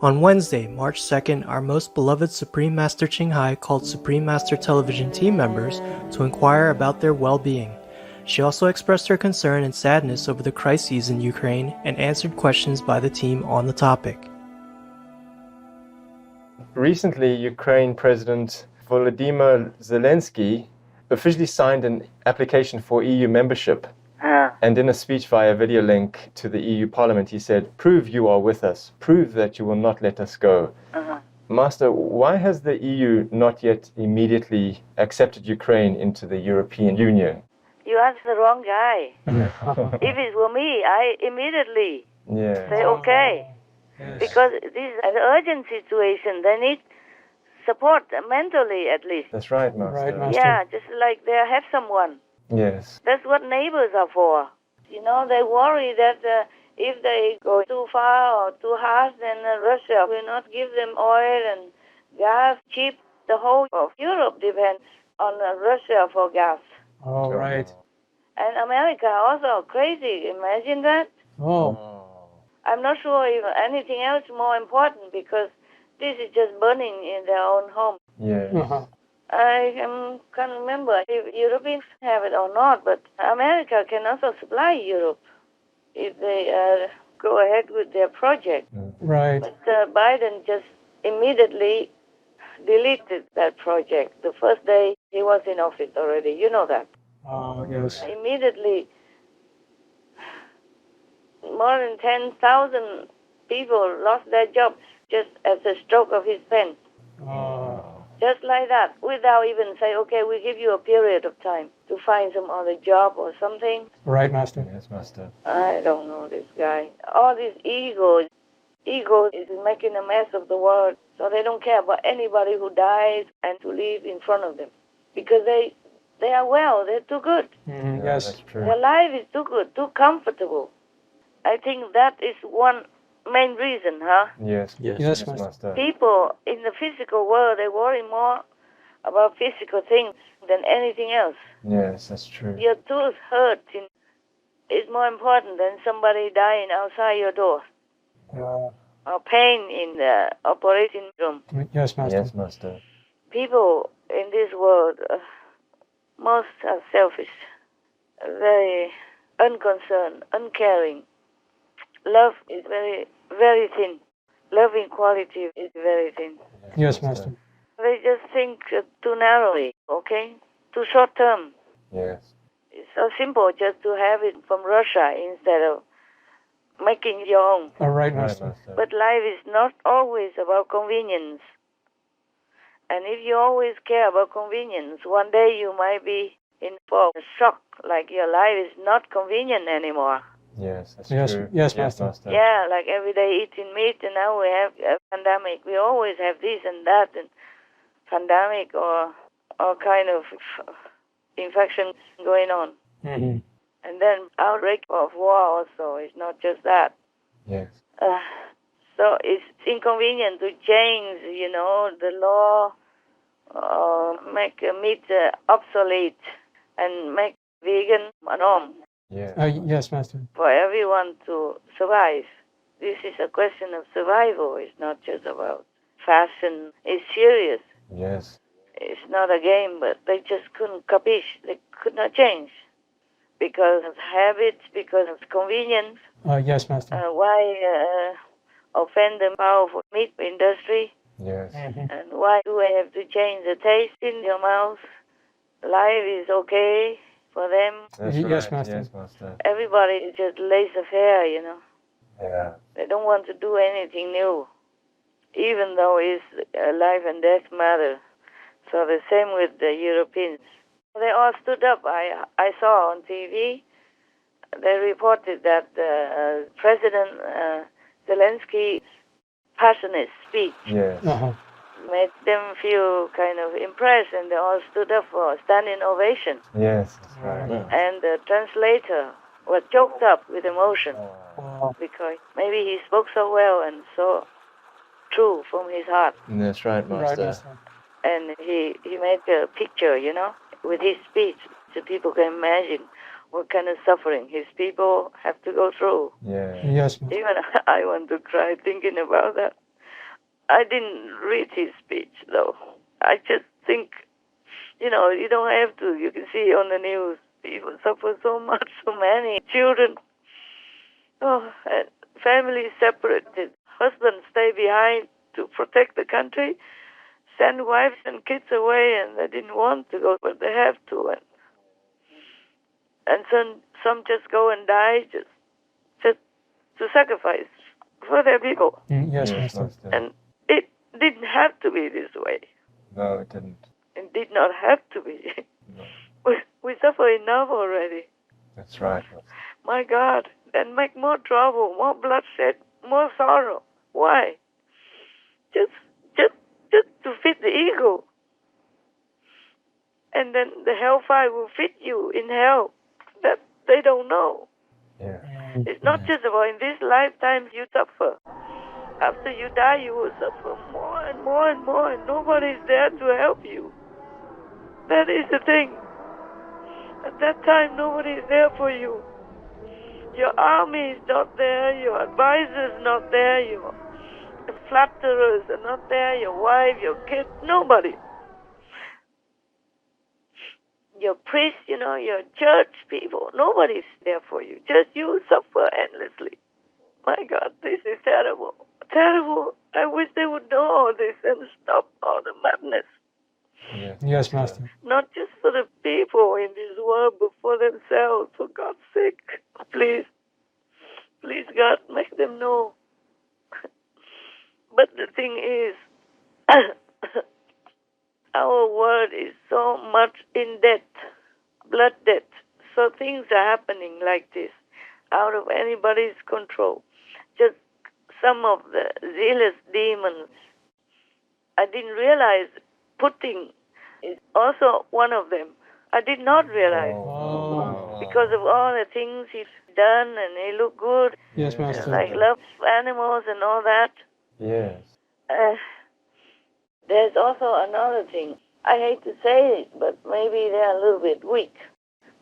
On Wednesday, March 2nd, our most beloved Supreme Master Ching Hai called Supreme Master Television team members to inquire about their well-being. She also expressed her concern and sadness over the crises in Ukraine and answered questions by the team on the topic. Recently, Ukraine President Volodymyr Zelensky officially signed an application for EU membership. And in a speech via video link to the EU Parliament, he said, "Prove you are with us. Prove that you will not let us go." Master, why has the EU not yet immediately accepted Ukraine into the European Union? You asked the wrong guy. If it were me, I immediately say okay. Yes. Because this is an urgent situation. They need support mentally at least. That's right, Master. Right, Master. Yeah, just like they have someone. Yes. That's what neighbors are for. You know, they worry that if they go too far or too harsh, then Russia will not give them oil and gas cheap. The whole of Europe depends on Russia for gas. Oh, right. And America also crazy. Imagine that. Oh. I'm not sure if anything else more important because this is just burning in their own home. Yes. I can't remember if Europeans have it or not, but America can also supply Europe if they go ahead with their project. Right. But Biden just immediately deleted that project the first day he was in office already. You know that. Oh, yes. Immediately, more than 10,000 people lost their jobs just as a stroke of his pen. Just like that, without even say, okay, we give you a period of time to find some other job or something. Right, Master. Yes, Master. I don't know this guy. All this ego is making a mess of the world. So they don't care about anybody who dies and to live in front of them. Because they are well, they're too good. Yes. That's true. Their life is too good, too comfortable. I think that is one main reason, huh? Yes. Yes, Master. People in the physical world, they worry more about physical things than anything else. Yes, that's true. Your tooth hurting is more important than somebody dying outside your door. Or pain in the operating room. Yes, Master. Yes, Master. People in this world, most are selfish, very unconcerned, uncaring. Love is very, very thin. Loving quality is very thin. Yes, Master. They just think too narrowly, okay? Too short term. Yes. It's so simple just to have it from Russia instead of making your own. All right, Right, Master. Master. But life is not always about convenience. And if you always care about convenience, one day you might be in for a shock, like your life is not convenient anymore. Yes, that's Yes, true. yes, Master. Yeah, like every day eating meat, and now we have a pandemic. We always have this and that, and pandemic or all kind of infection going on. Mm-hmm. And then outbreak of war also. It's not just that. Yes. So it's inconvenient to change, the law, make meat obsolete, and make vegan a norm Yes. Yes, Master. for everyone to survive. This is a question of survival. It's not just about fashion. It's serious. Yes. It's not a game, but they just couldn't capiche. They could not change because of habits, because of convenience. Yes, Master. Why offend the powerful meat industry? Yes. And why do I have to change the taste in your mouth? Life is okay for them. That's Yes, right. Master. Yes, Master. Everybody is just laissez-faire, Yeah. They don't want to do anything new, even though it's life and death matter. So the same with the Europeans. They all stood up. I saw on TV, they reported that President Zelensky's passionate speech Yes. made them feel kind of impressed, and they all stood up for a standing ovation. Yes, that's right. And the translator was choked up with emotion Oh. because maybe he spoke so well and so true from his heart. That's right, Right, Master. Master. And he made a picture, with his speech, so people can imagine what kind of suffering his people have to go through. Yeah. Yes, Master. Even I want to cry thinking about that. I didn't read his speech, though. I just think, you don't have to. You can see on the news, people suffer so much, so many children. And families separated. Husbands stay behind to protect the country, send wives and kids away, and they didn't want to go, but they have to. And some just go and die just to sacrifice for their people. Yes, Master. And it didn't have to be this way. No, it didn't. It did not have to be. No. We suffer enough already. That's right. My God, then make more trouble, more bloodshed, more sorrow. Why? Just to fit the ego. And then the hellfire will fit you in hell. That they don't know. Yeah. It's not just about in this lifetime you suffer. After you die, you will suffer more and more and more, and nobody's there to help you. That is the thing. At that time, nobody is there for you. Your army is not there, your advisors not there, your flatterers are not there, your wife, your kids, nobody. Your priest, your church people, nobody's there for you. Just you suffer endlessly. My God, this is terrible. Terrible. I wish they would know all this and stop all the madness. Yes, Master. Not just for the people in this world, but for themselves, for God's sake. Please, God, make them know. But the thing is, our world is so much in debt, blood debt. So things are happening like this, out of anybody's control. Just some of the zealous demons. I didn't realize Putin is also one of them. I did not realize. Because of all the things he's done and he looked good. Yes, Master. Like love animals and all that. Yes. There's also another thing. I hate to say it, but maybe they're a little bit weak.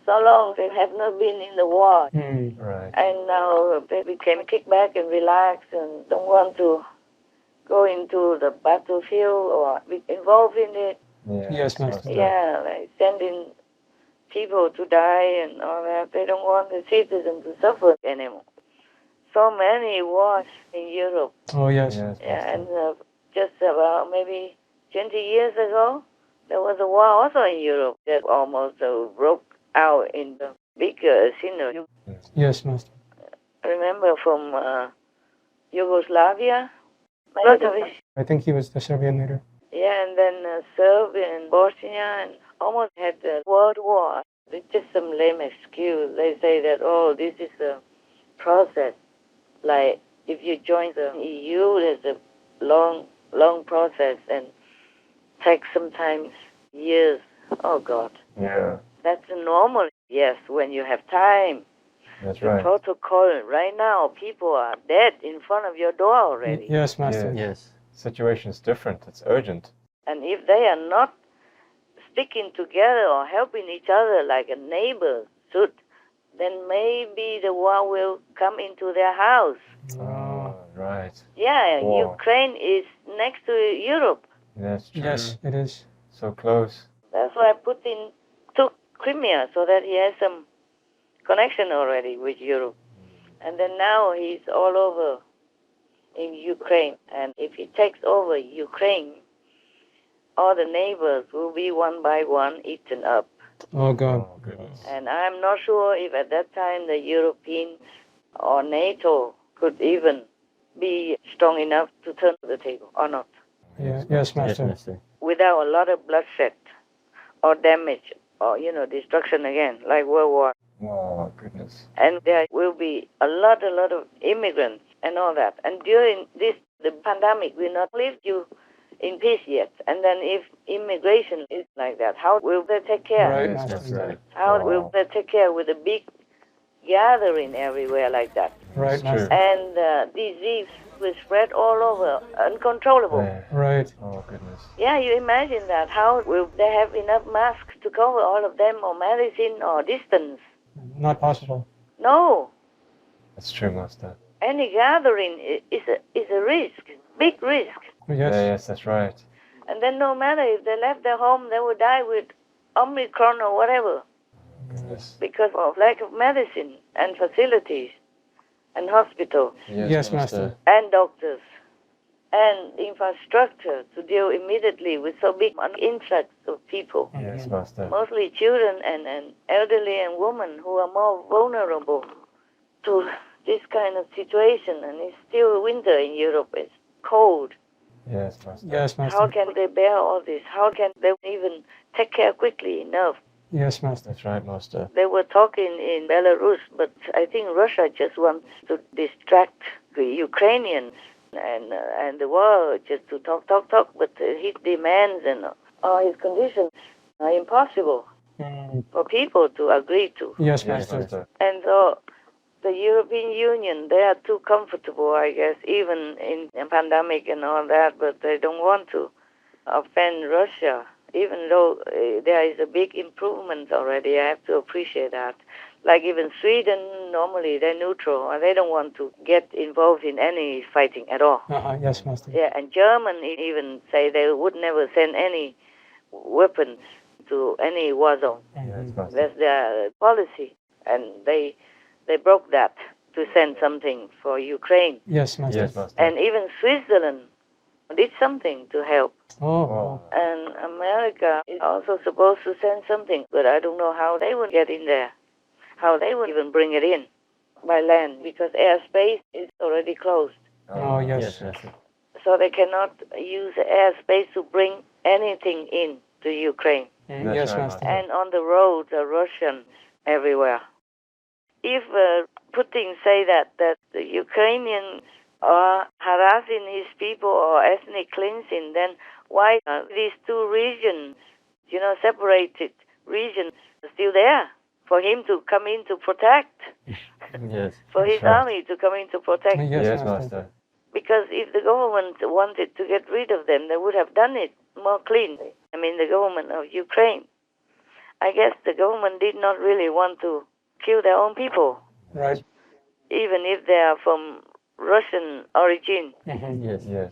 So long they have not been in the war. Right. And now they became kick back and relax and don't want to go into the battlefield or be involved in it. Yes, Master. Yeah, like sending people to die and all that. They don't want the citizens to suffer anymore. So many wars in Europe. Oh, yes. Yeah, and just about maybe 20 years ago, there was a war also in Europe that almost broke out in the big scenery. Yes, Master. Remember from Yugoslavia? I think he was the Serbian leader. Yeah, and then Serbia and Bosnia and almost had the World War. It's just some lame excuse. They say that, this is a process. Like, if you join the EU, there's a long process and takes sometimes years. Oh, God. Yeah. That's normal. Yes, when you have time. That's the right. protocol. Right now, people are dead in front of your door already. Yes, Master. Yes. Situation is different. It's urgent. And if they are not sticking together or helping each other like a neighbor should, then maybe the war will come into their house. Oh, right. Yeah, War. Ukraine is next to Europe. That's true. Yes, it is. So close. That's why Putin took Crimea, so that he has some connection already with Europe. And then now he's all over in Ukraine. And if he takes over Ukraine, all the neighbors will be one by one eaten up. Oh, God. Oh, goodness. And I'm not sure if at that time the Europeans or NATO could even be strong enough to turn the table or not. Yeah. Yes, Master. Without a lot of bloodshed or damage or, destruction again, like World War. Oh, goodness. And there will be a lot of immigrants and all that. And during the pandemic will not leave you in peace yet. And then if immigration is like that, how will they take care? Right, Yes, Master. that's right. How will they take care with a big gathering everywhere like that? Right, It's Master. true. And disease will spread all over, uncontrollable. Yeah. Right. Oh, goodness. Yeah, you imagine that. How will they have enough masks to cover all of them, or medicine, or distance? Not possible. No. That's true, Master. Any gathering is a risk, big risk. Yes. Yes, that's right. And then no matter if they left their home, they would die with Omicron or whatever Yes. because of lack of medicine and facilities and hospitals Yes, Master. and doctors and infrastructure to deal immediately with so big an influx of people, Yes, Master. mostly children and elderly and women who are more vulnerable to this kind of situation. And it's still winter in Europe. It's cold. Yes, Master. Yes, How Master. can they bear all this? How can they even take care quickly enough? Yes, Master. That's right, Master. They were talking in Belarus, but I think Russia just wants to distract the Ukrainians and the world just to talk. But his demands and all his conditions are impossible for people to agree to. Yes, Yes, Master. Master. And so the European Union, they are too comfortable, I guess, even in a pandemic and all that, but they don't want to offend Russia, even though there is a big improvement already. I have to appreciate that. Like even Sweden, normally they're neutral, and they don't want to get involved in any fighting at all. Yes, Master. Yeah, and Germany even say they would never send any weapons to any war zone. Yes, Master. That's their policy, and they broke that to send something for Ukraine. Yes, Master. Yes, Master. And even Switzerland did something to help. Oh. And America is also supposed to send something, but I don't know how they would get in there, how they would even bring it in by land, because airspace is already closed. Oh, yes. Master. So they cannot use airspace to bring anything in to Ukraine. Yes, right, Master. And on the roads are Russians everywhere. If Putin say that the Ukrainians are harassing his people or ethnic cleansing, then why are these two regions, separated regions, still there for him to come in to protect, Yes. for his army to come in to protect? Yes, Yes, Master. Master. Because if the government wanted to get rid of them, they would have done it more clean. I mean, the government of Ukraine. I guess the government did not really want to kill their own people, Right. even if they are from Russian origin. Yes, yes.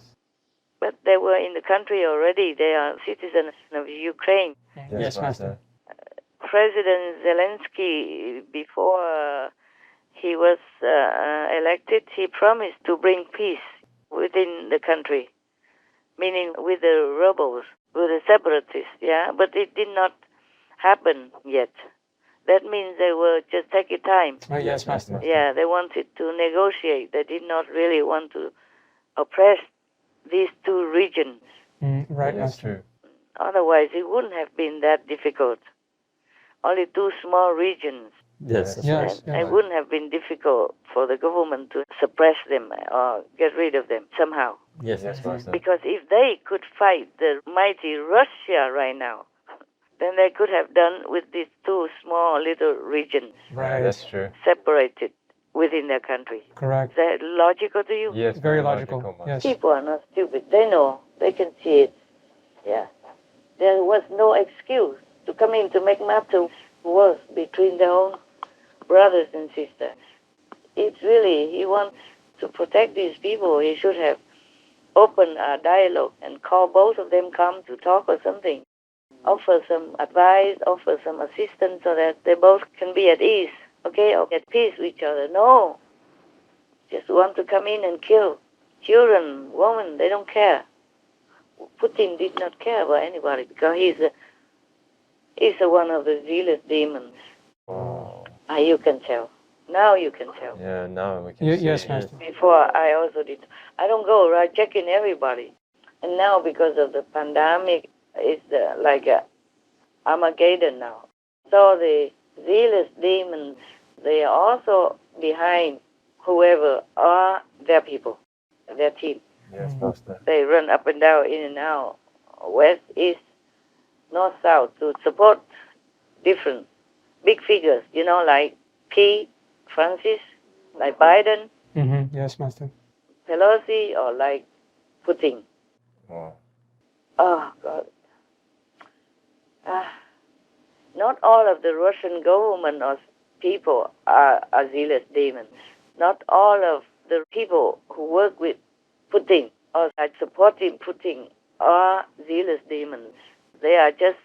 But they were in the country already. They are citizens of Ukraine. Yes, Master. President Zelensky, before he was elected, he promised to bring peace within the country, meaning with the rebels, with the separatists, yeah? But it did not happen yet. That means they were just taking time. Yes, Master. Yeah, they wanted to negotiate. They did not really want to oppress these two regions. Right, That's Master. true. Otherwise, it wouldn't have been that difficult. Only two small regions. Yes. Yes, And it wouldn't have been difficult for the government to suppress them or get rid of them somehow. Yes, Master. Because if they could fight the mighty Russia right now, then they could have done with these two small little regions Right. That's true. separated within their country. Correct. Is that logical to you? Yes, Very logical. Master. Yes. People are not stupid. They know. They can see it. Yeah. There was no excuse to come in to make matters worse between their own brothers and sisters. It's really, he wants to protect these people. He should have opened a dialogue and called both of them come to talk or something. Offer some advice, offer some assistance so that they both can be at ease, okay, or at peace with each other. No. Just want to come in and kill children, women, they don't care. Putin did not care about anybody because he's one of the zealous demons. Oh. You can tell. Now you can tell. Yeah, now we can see. Yes, Master. Before I also did. I don't go right checking everybody. And now because of the pandemic, it's like a Armageddon now. So the zealous demons, they are also behind whoever are their people, their team. Yes, Master. They run up and down, in and out, west, east, north, south, to support different big figures, like P. Francis, like Biden, Yes, Master. Pelosi, or like Putin. Oh. Oh, God. Not all of the Russian government or people are zealous demons. Not all of the people who work with Putin or supporting Putin are zealous demons. They are just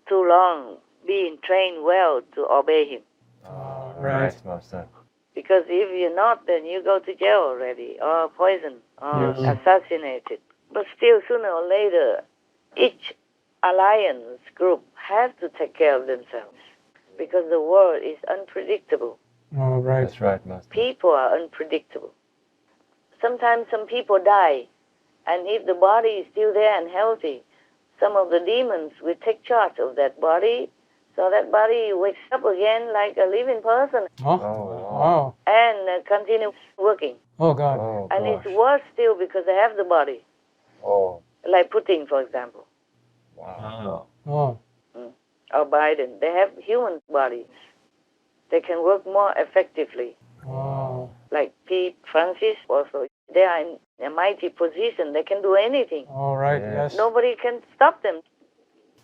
too long being trained well to obey him. Right, Master. Because if you're not, then you go to jail already, or poisoned, or assassinated. But still, sooner or later, each alliance group has to take care of themselves. Because the world is unpredictable. Oh, right. That's right, Master. People are unpredictable. Sometimes some people die, and if the body is still there and healthy, some of the demons will take charge of that body, so that body wakes up again like a living person Oh, wow. and continue working. Oh, God. Oh, And gosh. it's worse still because they have the body, Oh, like Putin, for example, wow. Oh, or Biden. They have human bodies. They can work more effectively. oh, Like Pete, Francis also. They are in a mighty position. They can do anything. all right. Yes. Yes. Nobody can stop them.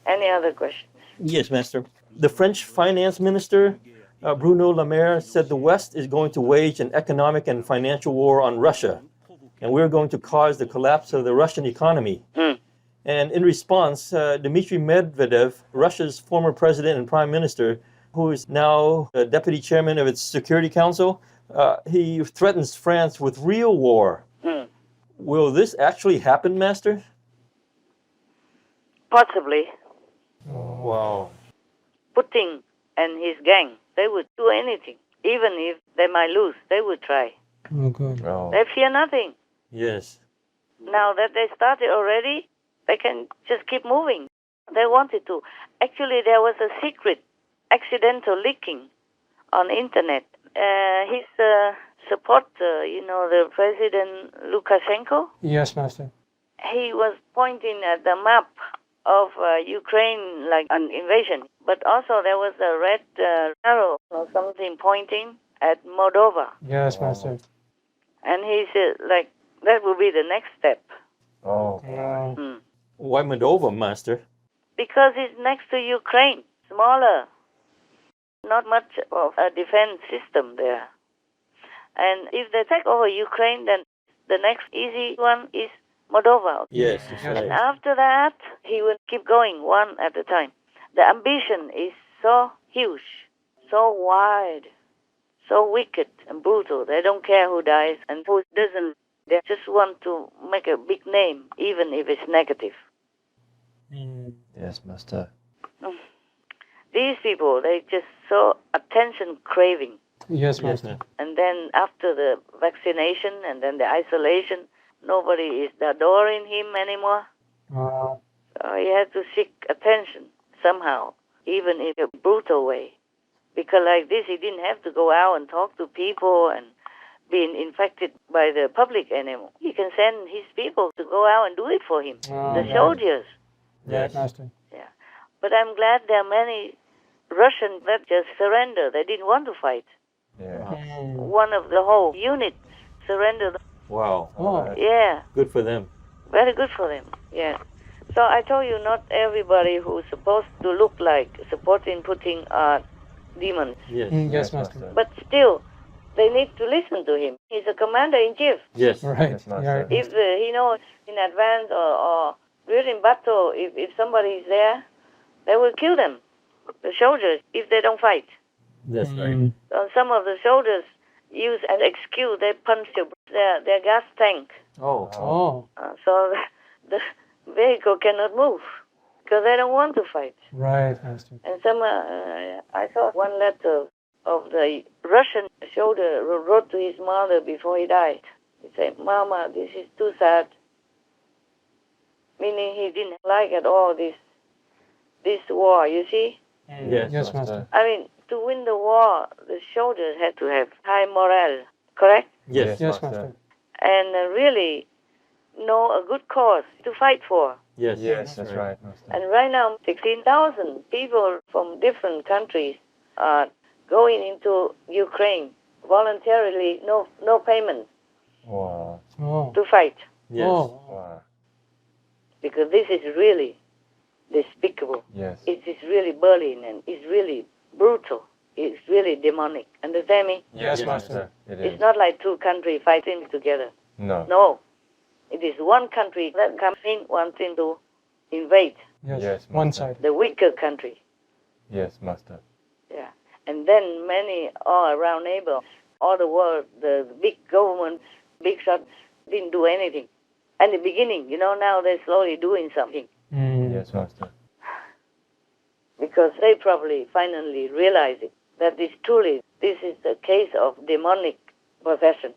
Any other questions? Yes, Master. The French finance minister, Bruno Le Maire, said the West is going to wage an economic and financial war on Russia, and we're going to cause the collapse of the Russian economy. And in response, Dmitry Medvedev, Russia's former president and prime minister, who is now deputy chairman of its Security Council, he threatens France with real war. Will this actually happen, Master? Possibly. Wow. Putin and his gang, they would do anything. Even if they might lose, they would try. Oh, good. Oh, They fear nothing. Yes. Now that they started already, they can just keep moving. They wanted to. Actually, there was a secret accidental leaking on internet. His supporter, the President Lukashenko, Yes, Master. he was pointing at the map of Ukraine like an invasion. But also there was a red arrow or something pointing at Moldova. Yes, Master. And he said, that will be the next step. oh, Wow. Why Moldova, Master? Because it's next to Ukraine, smaller. Not much of a defense system there. And if they take over Ukraine, then the next easy one is Moldova. Yes, that's Yes. And right. after that, he will keep going one at a time. The ambition is so huge, so wide, so wicked and brutal. They don't care who dies and who doesn't. They just want to make a big name, even if it's negative. yes, Master. These people, they just so attention craving. Yes, Yes, Master. Master. And then after the vaccination and then the isolation, nobody is adoring him anymore. Wow. So he had to seek attention somehow, even in a brutal way. Because like this, he didn't have to go out and talk to people and being infected by the public anymore. He can send his people to go out and do it for him, the Right. soldiers. Right, Master. Yeah. But I'm glad there are many Russians that just surrender. They didn't want to fight. Yeah. One of the whole unit surrendered. Wow. Oh, Yeah. Good for them. Very good for them. Yeah. So I told you, not everybody who's supposed to look like supporting Putin are demons. Yes. yes, Master. But still, they need to listen to him. He's a commander-in-chief. Yes. Right. Yes, Master. Yeah. If he knows in advance or during battle, if somebody is there, they will kill them, the soldiers, if they don't fight. That's right. So some of the soldiers use an excuse. They punch their gas tank. Oh. Oh, So the vehicle cannot move because they don't want to fight. right, Master. And some, I saw one letter of the Russian soldier who wrote to his mother before he died. He said, "Mama, this is too sad." Meaning he didn't like at all this war, you see? Yes. Yes, Master. I mean, to win the war, the soldiers had to have high morale, correct? Yes. Yes, Master. And really know a good cause to fight for. Yes. Yes, that's right, Master. And right now, 16,000 people from different countries are going into Ukraine voluntarily, no payment, Wow. Oh, to fight. Yes. oh, Wow. Because this is really despicable. Yes. It is really bullying and it's really brutal. It's really demonic. Understand me? yes, Yes, Master. It It's is. not like two countries fighting together. No. No. It is one country that comes in wanting to invade Yes. Yes, One Master. side. the weaker country. Yes, Master. Yeah. And then many all around neighbor, all the world, the big government, big shots didn't do anything. At the beginning, now they're slowly doing something Yes, Master. because they probably finally realize it, that this is a case of demonic possession,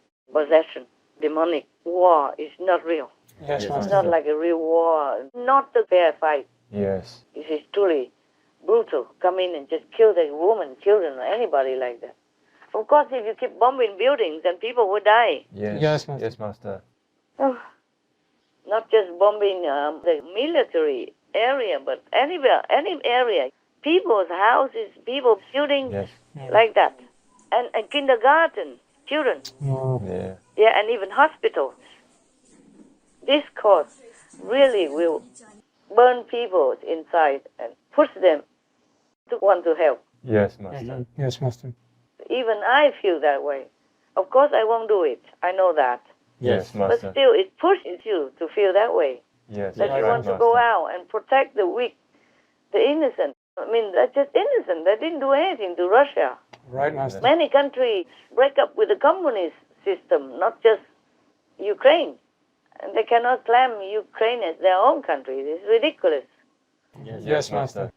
demonic war is not real. Yes, Yes, Master. It's not like a real war, not a fair fight. Yes. This is truly brutal. Come in and just kill the woman, children, or anybody like that. Of course, if you keep bombing buildings, then people will die. Yes. Yes, Master. Yes, Master. Not just bombing the military area, but anywhere, any area. People's houses, people's buildings, Yes. like that. And kindergarten, children. Oh. Yeah. Yeah, and even hospitals. This cause really will burn people inside and push them to want to help. Yes, Master. Yes, Master. Even I feel that way. Of course, I won't do it. I know that. Yes, But Master. still, it pushes you to feel that way. Yes, That that's you right, want to go Master. out and protect the weak, the innocent. I mean, they're just innocent. They didn't do anything to Russia. Right, Master. Many countries break up with the communist system, not just Ukraine. And they cannot claim Ukraine as their own country. It's ridiculous. Yes, Master.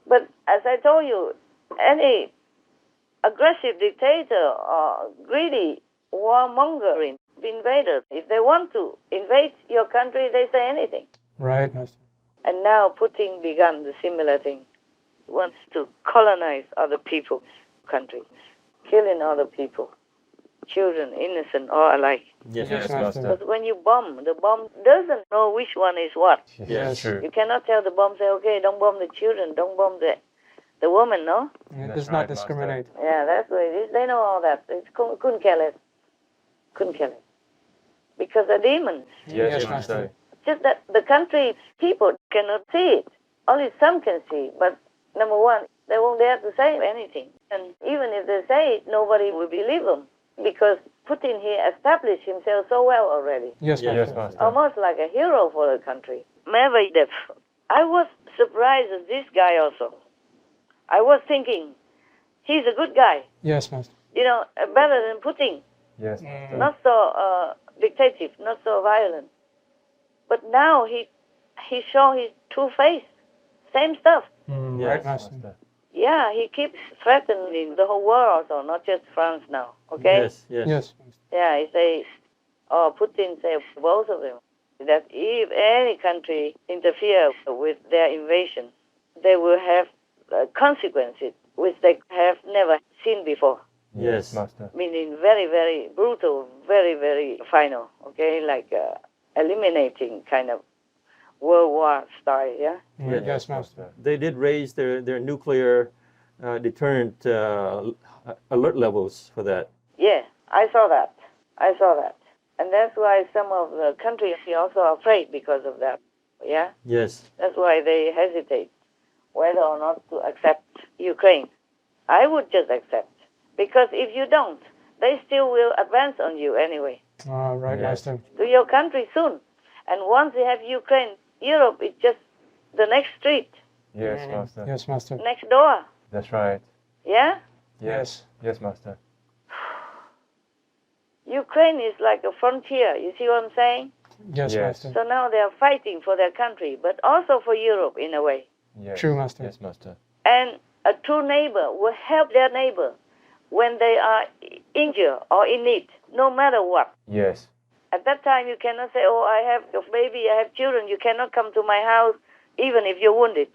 But as I told you, any aggressive dictator or greedy warmongering invaders, if they want to invade your country, they say anything. Right, Master. And now Putin began the similar thing. He wants to colonize other people's countries, killing other people, children, innocent, all alike. Yes, Yes, Master. Master. Because when you bomb, the bomb doesn't know which one is what. Yes, true. You cannot tell the bomb, say, okay, don't bomb the children, don't bomb the woman, no? It That's does right, not Master. discriminate. Yeah, that's what it is. They know all that. It couldn't care less. Couldn't care less. Because they're demons. Yes, Yes, Master. Master. Just that the country people cannot see it. Only some can see. But number one, they won't dare to say anything. And even if they say it, nobody will believe them. Because Putin, he established himself so well already. Yes, Yes, Master. Yes, Master. Almost like a hero for the country. Medvedev. I was surprised at this guy also. I was thinking, he's a good guy. Yes, Master. Better than Putin. Yes, Master. Not so dictative, not so violent. But now he show his true face. Same stuff. Yes, Right, Master. Master. Yeah, he keeps threatening the whole world also, not just France now. Okay? Yes, yes. Yes, Master. Yeah, he says, Putin says, both of them, that if any country interfere with their invasion, they will have consequences which they have never seen before. Yes, Yes. Master. Meaning very, very brutal, very, very final, okay? Like eliminating kind of World War style, yeah? Yes, Master. They did raise their nuclear deterrent alert levels for that. Yeah, I saw that. And that's why some of the countries are also afraid because of that, yeah? Yes. That's why they hesitate whether or not to accept Ukraine. I would just accept. Because if you don't, they still will advance on you anyway. Right, Yes. Master. To your country soon. And once they have Ukraine, Europe is just the next street, Yes, Master. Yes, Master. next door. That's right. Yeah? Yes. Yes, Master. Ukraine is like a frontier. You see what I'm saying? Yes, Yes. Master. So now they are fighting for their country, but also for Europe in a way. Yes. True, Master. Yes, Master. And a true neighbor will help their neighbor when they are injured or in need, no matter what. Yes. At that time, you cannot say, oh, I have a baby, I have children. You cannot come to my house even if you're wounded.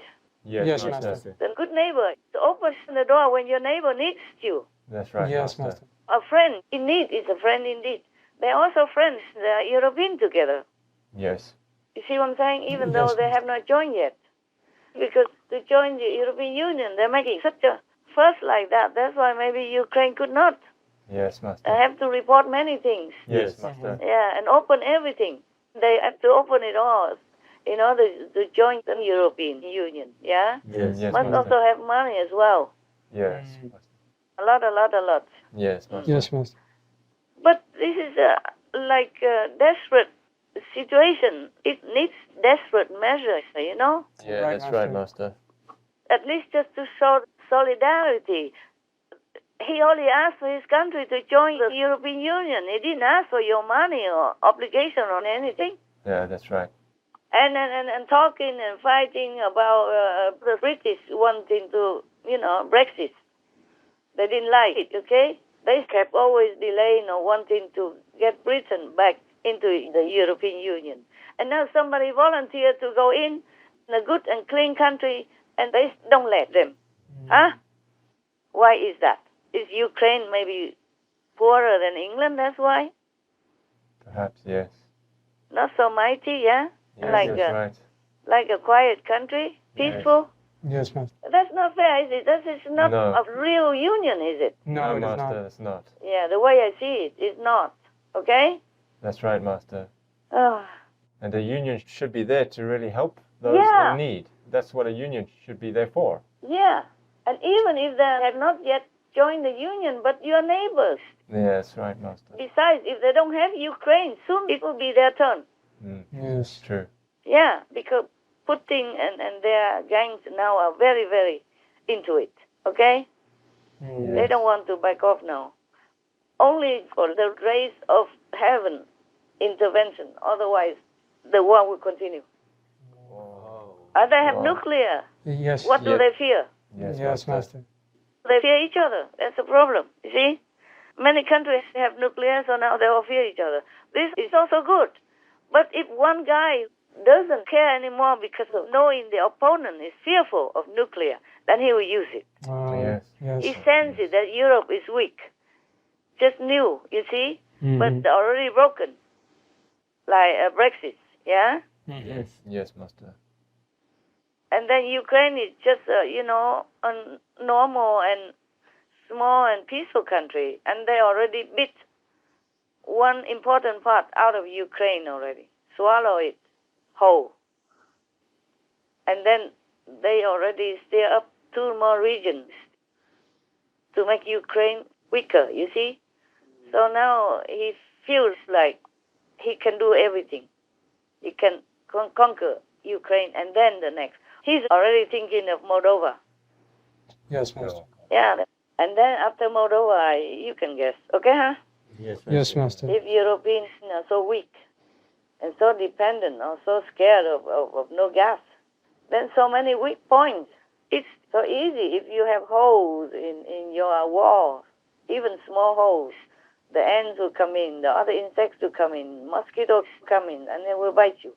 Yes, Yes, Master. Master. The good neighbor opens the door when your neighbor needs you. That's right, Yes, Master. Master. A friend in need is a friend indeed. They're also friends. They're European together. Yes. You see what I'm saying? Even Yes, though they Master. have not joined yet. Because to join the European Union, they're making such a fuss like that. That's why maybe Ukraine could not. Yes, Master. They have to report many things. Yes, Yes. Master. Yeah, and open everything. They have to open it all in order to join the European Union. Yeah? Yes. Yes, Must Master. also have money as well. Yes. A lot. Yes, Master. Yes, Master. But this is like a desperate situation, it needs desperate measures, you know? Yeah, Right, that's right, Master. At least just to show solidarity. He only asked for his country to join the European Union. He didn't ask for your money or obligation on anything. Yeah, that's right. And talking and fighting about the British wanting to, Brexit. They didn't like it, okay? They kept always delaying or wanting to get Britain back into the European Union. And now somebody volunteered to go in a good and clean country, and they don't let them. Huh? Why is that? Is Ukraine maybe poorer than England, that's why? Perhaps, yes. Not so mighty, yeah? Yes, that's right. Like a quiet country, peaceful? Yes, Master. That's not fair, is it? That is not No. a real union, is it? No, it is Master, not. it's not. Yeah, the way I see it, it's not. Okay? That's right, Master. Oh, And the union should be there to really help those Yeah. in need. That's what a union should be there for. yeah. And even if they have not yet joined the union, but your neighbors. Yeah, that's right, Master. Besides, if they don't have Ukraine, soon it will be their turn. Yes. True. Yeah, because Putin and their gangs now are very, very into it. Okay? They don't want to back off now. Only for the grace of heaven intervention. Otherwise, the war will continue. They have nuclear. Yes. What do Yep. they fear? Yes, Master. They fear each other. That's the problem. You see? Many countries have nuclear, so now they all fear each other. This is also good. But if one guy doesn't care anymore because of knowing the opponent is fearful of nuclear, then he will use it. Yes. Yes. He senses that Europe is weak. Just new, you see? But already broken. Like Brexit, yeah? Yes, Master. And then Ukraine is just, a normal and small and peaceful country. And they already bit one important part out of Ukraine already. Swallow it whole. And then they already stir up 2 more regions to make Ukraine weaker, you see? So now he feels like he can do everything. He can conquer Ukraine and then the next. He's already thinking of Moldova. Yes, Master. Yeah. And then after Moldova, you can guess. Okay, huh? Yes, Master. If Europeans are so weak and so dependent or so scared of no gas, then so many weak points. It's so easy if you have holes in your wall, even small holes. The ants will come in, the other insects will come in, mosquitoes come in, and they will bite you.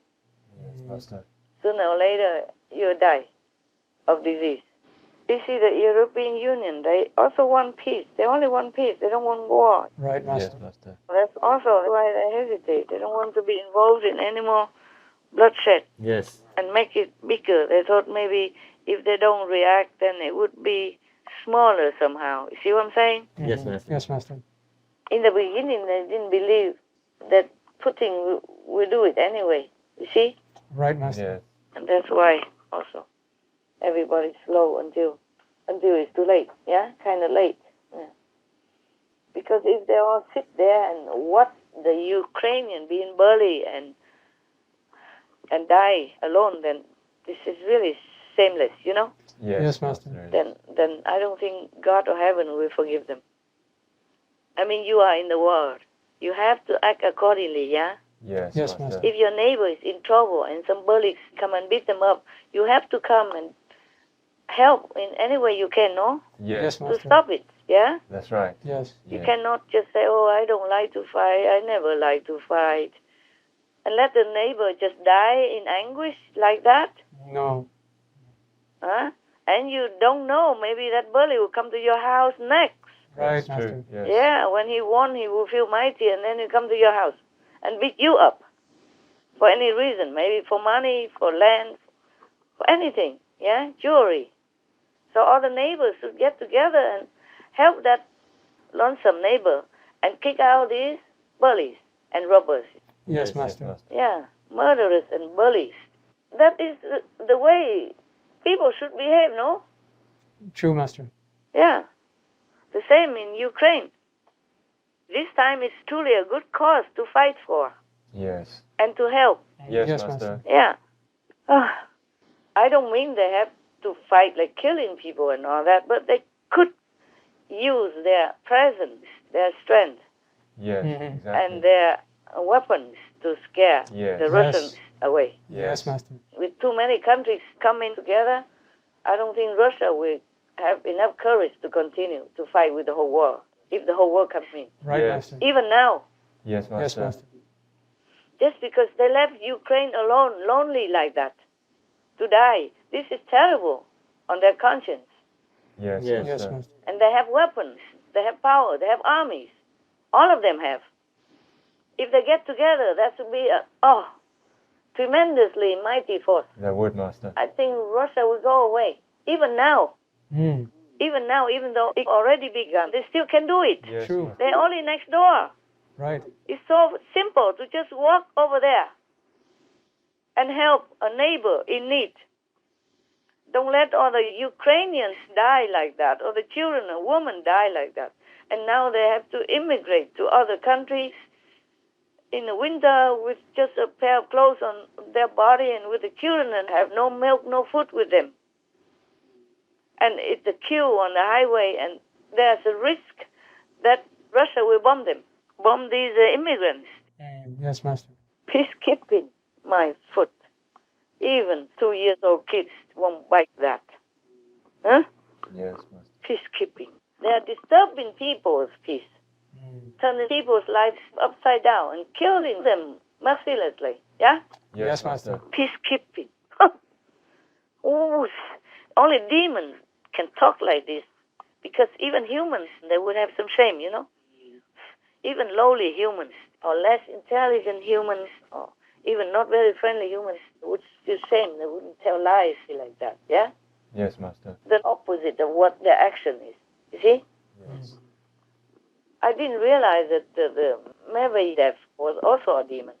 Yes, Master. Sooner or later, you'll die of disease. You see, the European Union, they also want peace. They only want peace. They don't want war. Right, Master. Yes, Master. That's also why they hesitate. They don't want to be involved in any more bloodshed Yes. and make it bigger. They thought maybe if they don't react, then it would be smaller somehow. You see what I'm saying? Yes, Master. Yes, Master. In the beginning, they didn't believe that Putin will do it anyway. You see? Right, Master. Yes. And that's why also everybody's slow until it's too late. Yeah, kind of late. Yeah. Because if they all sit there and watch the Ukrainian being bullied and die alone, then this is really shameless. You know? Yes, Master. Then I don't think God or heaven will forgive them. I mean, you are in the world. You have to act accordingly. Yeah. Yes, Yes, Master. If your neighbor is in trouble and some bullies come and beat them up, you have to come and help in any way you can, no? Yes, To Master. stop it, yeah? That's right. Yes. You Yeah. cannot just say, oh, I don't like to fight, I never like to fight. And let the neighbor just die in anguish like that, No. huh? And you don't know, maybe that bully will come to your house next. Right, That's Master. true. Yes. Yeah, when he won, he will feel mighty, and then he'll come to your house and beat you up for any reason, maybe for money, for land, for anything, yeah, jewelry. So all the neighbors should get together and help that lonesome neighbor and kick out these bullies and robbers. Yes, Master. Yeah, murderers and bullies. That is the way people should behave, no? True, Master. Yeah. The same in Ukraine. This time it's truly a good cause to fight for. Yes. and to help. Yes, Yes, Master. Master. Yeah. I don't mean they have to fight like killing people and all that, but they could use their presence, their strength, Yes, Mhm. exactly. and their weapons to scare Yes. the Yes. Russians away. Yes, Master. With too many countries coming together, I don't think Russia will have enough courage to continue to fight with the whole world, if the whole world comes in. Right, Yes. Master. Even now, Yes, Master. Yes, Master. just because they left Ukraine alone, lonely like that, to die, this is terrible on their conscience. Yes, Yes. Yes, Master. Master. And they have weapons, they have power, they have armies. All of them have. If they get together, that would be a tremendously mighty force. That would, Master. I think Russia will go away. Even now, Mm. even though it's already begun, they still can do it. Yes, True. Master. They're only next door. Right. It's so simple to just walk over there and help a neighbor in need. Don't let all the Ukrainians die like that, or the children and women die like that. And now they have to immigrate to other countries in the winter with just a pair of clothes on their body and with the children and have no milk, no food with them. And it's a queue on the highway, and there's a risk that Russia will bomb them, bomb these immigrants. Yes, Master. Peacekeeping, my foot. Even 2-year-old kids won't bite that. Huh? Yes, Master. Peacekeeping. They are disturbing people's peace, turning people's lives upside down and killing them mercilessly. Yeah? Yes, Master. Peacekeeping. Oh, only demons can talk like this, because even humans, they would have some shame, you know? Even lowly humans, or less intelligent humans, or even not very friendly humans would feel shame. They wouldn't tell lies like that, yeah? Yes, Master. The opposite of what their action is, you see? Yes. I didn't realize that the Medvedev was also a demon.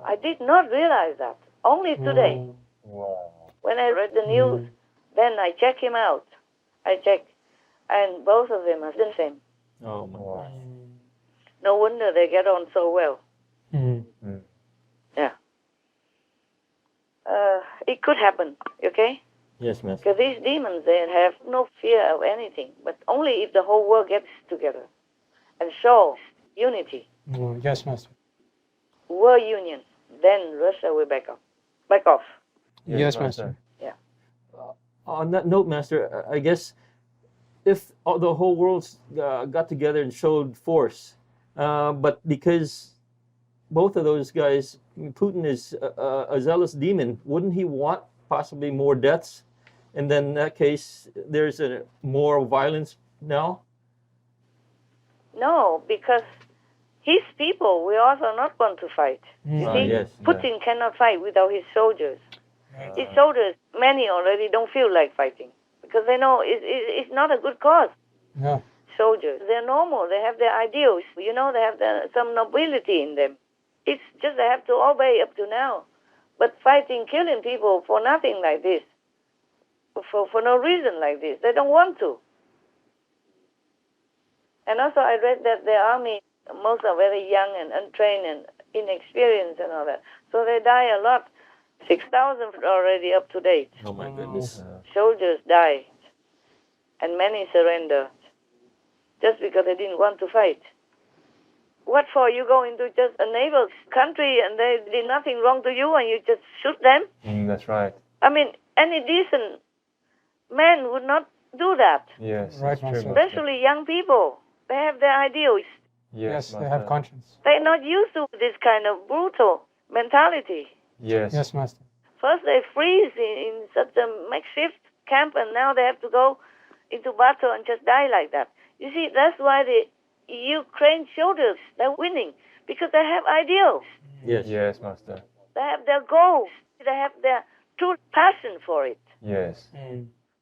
I did not realize that. Only today. Wow. When I read the news, then I checked him out. I checked, and both of them are the same. Oh, my Wow. No wonder they get on so well. Mm. Yeah. It could happen, okay? Yes, Master. Because these demons, they have no fear of anything, but only if the whole world gets together and show unity, Oh, yes, Master. world union, then Russia will back off. Yes, Master. On that note, Master, I guess if the whole world got together and showed force, but because both of those guys, Putin is a zealous demon, wouldn't he want possibly more deaths? And then in that case, there's more violence now? No, because his people will also not want to fight. You see, Yes. Putin cannot fight without his soldiers. His soldiers, many already don't feel like fighting because they know it's not a good cause. Yeah. Soldiers, they're normal. They have their ideals. You know, they have some nobility in them. It's just they have to obey up to now. But fighting, killing people for nothing like this, for no reason like this, they don't want to. And also I read that the army, most are very young and untrained and inexperienced and all that. So they die a lot. 6,000 already up to date. Oh, my goodness. Soldiers died. And many surrendered. Just because they didn't want to fight. What for? You go into just a neighbor country and they did nothing wrong to you and you just shoot them? That's right. I mean, any decent man would not do that. Yes, Right, that's true, Master. Master. Especially young people. They have their ideals. Yes, they Master. have conscience. They're not used to this kind of brutal mentality. Yes. Yes, Master. First they freeze in such a makeshift camp and now they have to go into battle and just die like that. You see, that's why the Ukraine soldiers, they're winning. Because they have ideals. Yes. Yes, Master. They have their goals. They have their true passion for it. Yes.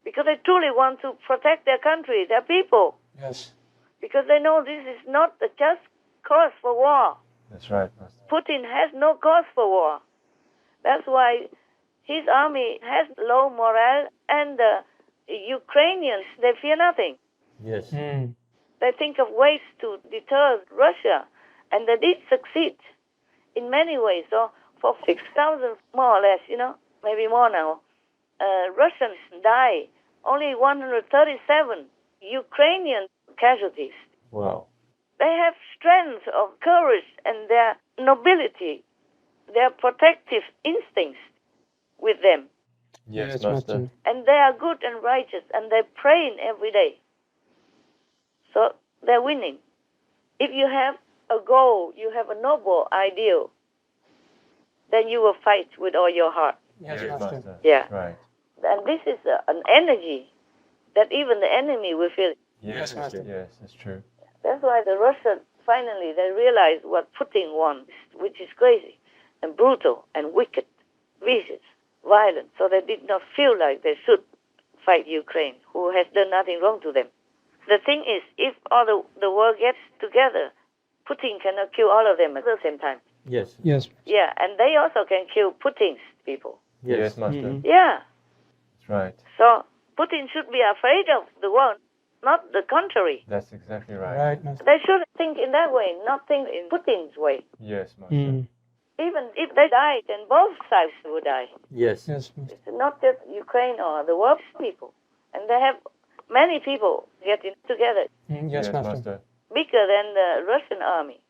Because they truly want to protect their country, their people. Yes. Because they know this is not a just cause for war. That's right, Master. Putin has no cause for war. That's why his army has low morale and the Ukrainians, they fear nothing. Yes. They think of ways to deter Russia, and they did succeed in many ways. So for 6,000, more or less, maybe more now, Russians die. Only 137 Ukrainian casualties. Wow. They have strength of courage and their nobility, their protective instincts with them. Yes, Master. And they are good and righteous, and they pray every day. So they're winning. If you have a goal, you have a noble ideal, then you will fight with all your heart. Yes, Yes, Master. Master. Yeah. Right. And this is an energy that even the enemy will feel. Yes, Master. Yes, that's true. That's why the Russians, finally, they realized what Putin wants, which is crazy and brutal and wicked, vicious, violent. So they did not feel like they should fight Ukraine, who has done nothing wrong to them. The thing is, if all the world gets together, Putin cannot kill all of them at the same time. Yes. Yes. Yeah, and they also can kill Putin's people. Yes, Master. Mhm. Yeah. That's right. So Putin should be afraid of the world, not the contrary. That's exactly right. Right, Master. They should think in that way, not think in Putin's way. Yes, Master. Mm. Even if they die, then both sides would die. Yes. Yes, Master. It's not just Ukraine or the world people. And they have many people getting together, Yes, Master. bigger than the Russian army.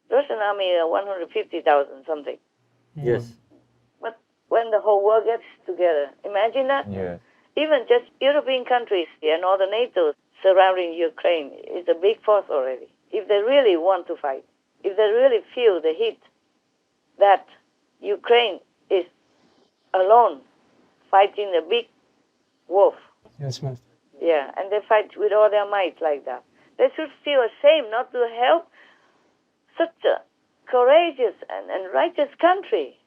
Russian army are 150,000 something. Yes. But when the whole world gets together, imagine that. Yeah. Even just European countries and all the NATO surrounding Ukraine is a big force already. If they really want to fight, if they really feel the heat that Ukraine is alone fighting the big wolf, Yes, Master. yeah, and they fight with all their might like that, they should feel ashamed not to help such a courageous and righteous country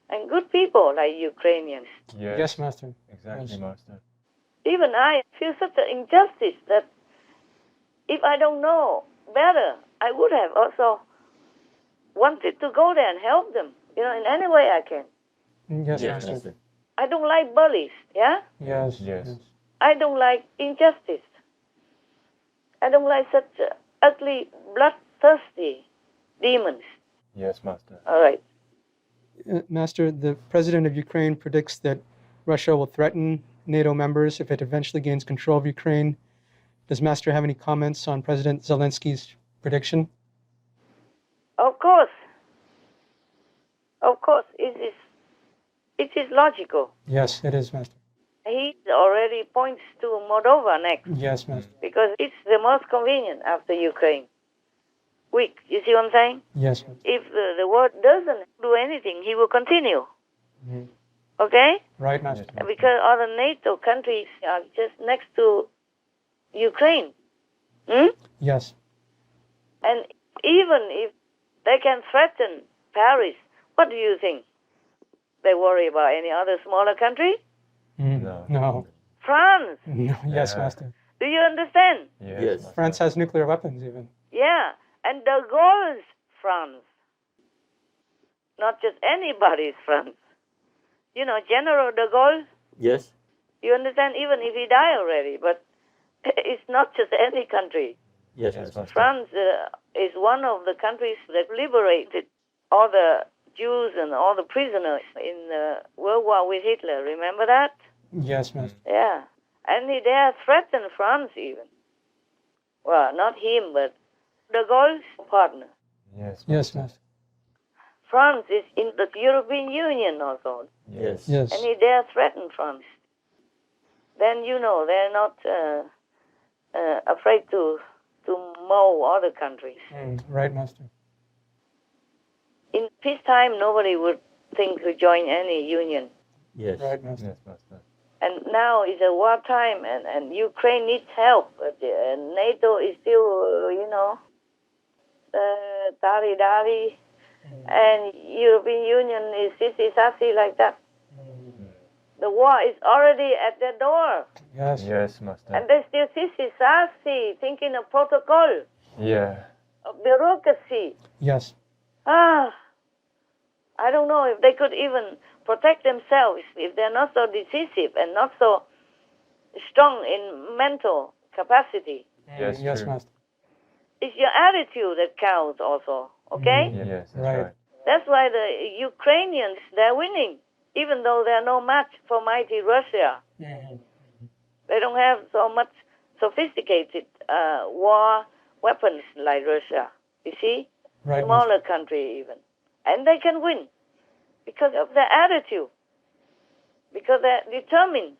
and good people like Ukrainians. Yes. Yes, Master. Exactly, Yes. Master. Even I feel such an injustice that if I don't know better, I would have also wanted to go there and help them, in any way I can. Yes, Yes, Master. Master. I don't like bullies, yeah? Yes. Yes. I don't like injustice. I don't like such ugly, bloodthirsty demons. Yes, Master. All right. Master, the president of Ukraine predicts that Russia will threaten NATO members if it eventually gains control of Ukraine. Does Master have any comments on President Zelensky's prediction? Of course. Of course. It is logical. Yes, it is, Master. He already points to Moldova next Yes, Master. because it's the most convenient after Ukraine. Weak. You see what I'm saying? Yes, Master. If the world doesn't do anything, he will continue. Mhm. Okay? Right, Master. Yes. Because all the NATO countries are just next to Ukraine. Yes. And even if they can threaten Paris, what do you think? They worry about any other smaller country? No. No. France. No. Yes, Yeah. Master. Do you understand? Yes. Yes. Master. France has nuclear weapons, even. Yeah. And de Gaulle's France. Not just anybody's France. General de Gaulle, Yes. you understand, even if he died already, but it's not just any country. Yes, Yes, Master. Master. France is one of the countries that liberated all the Jews and all the prisoners in World War with Hitler. Remember that? Yes, Master. Yeah. And he dare threaten France even. Well, not him, but de Gaulle's partner. Yes. Yes, Master. France is in the European Union also. Yes. Yes. And he dare threaten France. Then, they're not afraid to mow other countries. Right, Master. In peacetime, nobody would think to join any union. Yes. Right, Master. Yes, Master. And now it's a wartime, and Ukraine needs help. But NATO is still, dari-dari, and European Union is sissy-sassy like that. The war is already at their door, Yes. Yes, Master. and they're still sissy-sassy, thinking of protocol, Yeah. of bureaucracy. Yes. I don't know if they could even protect themselves if they're not so decisive and not so strong in mental capacity. Yes, Yes, true. Master. It's your attitude that counts also, Okay? Yes, that's Right. right. That's why the Ukrainians, they're winning, even though they're no match for mighty Russia. They don't have so much sophisticated war weapons like Russia, you see? Right. Smaller country even. And they can win because of their attitude, because they're determined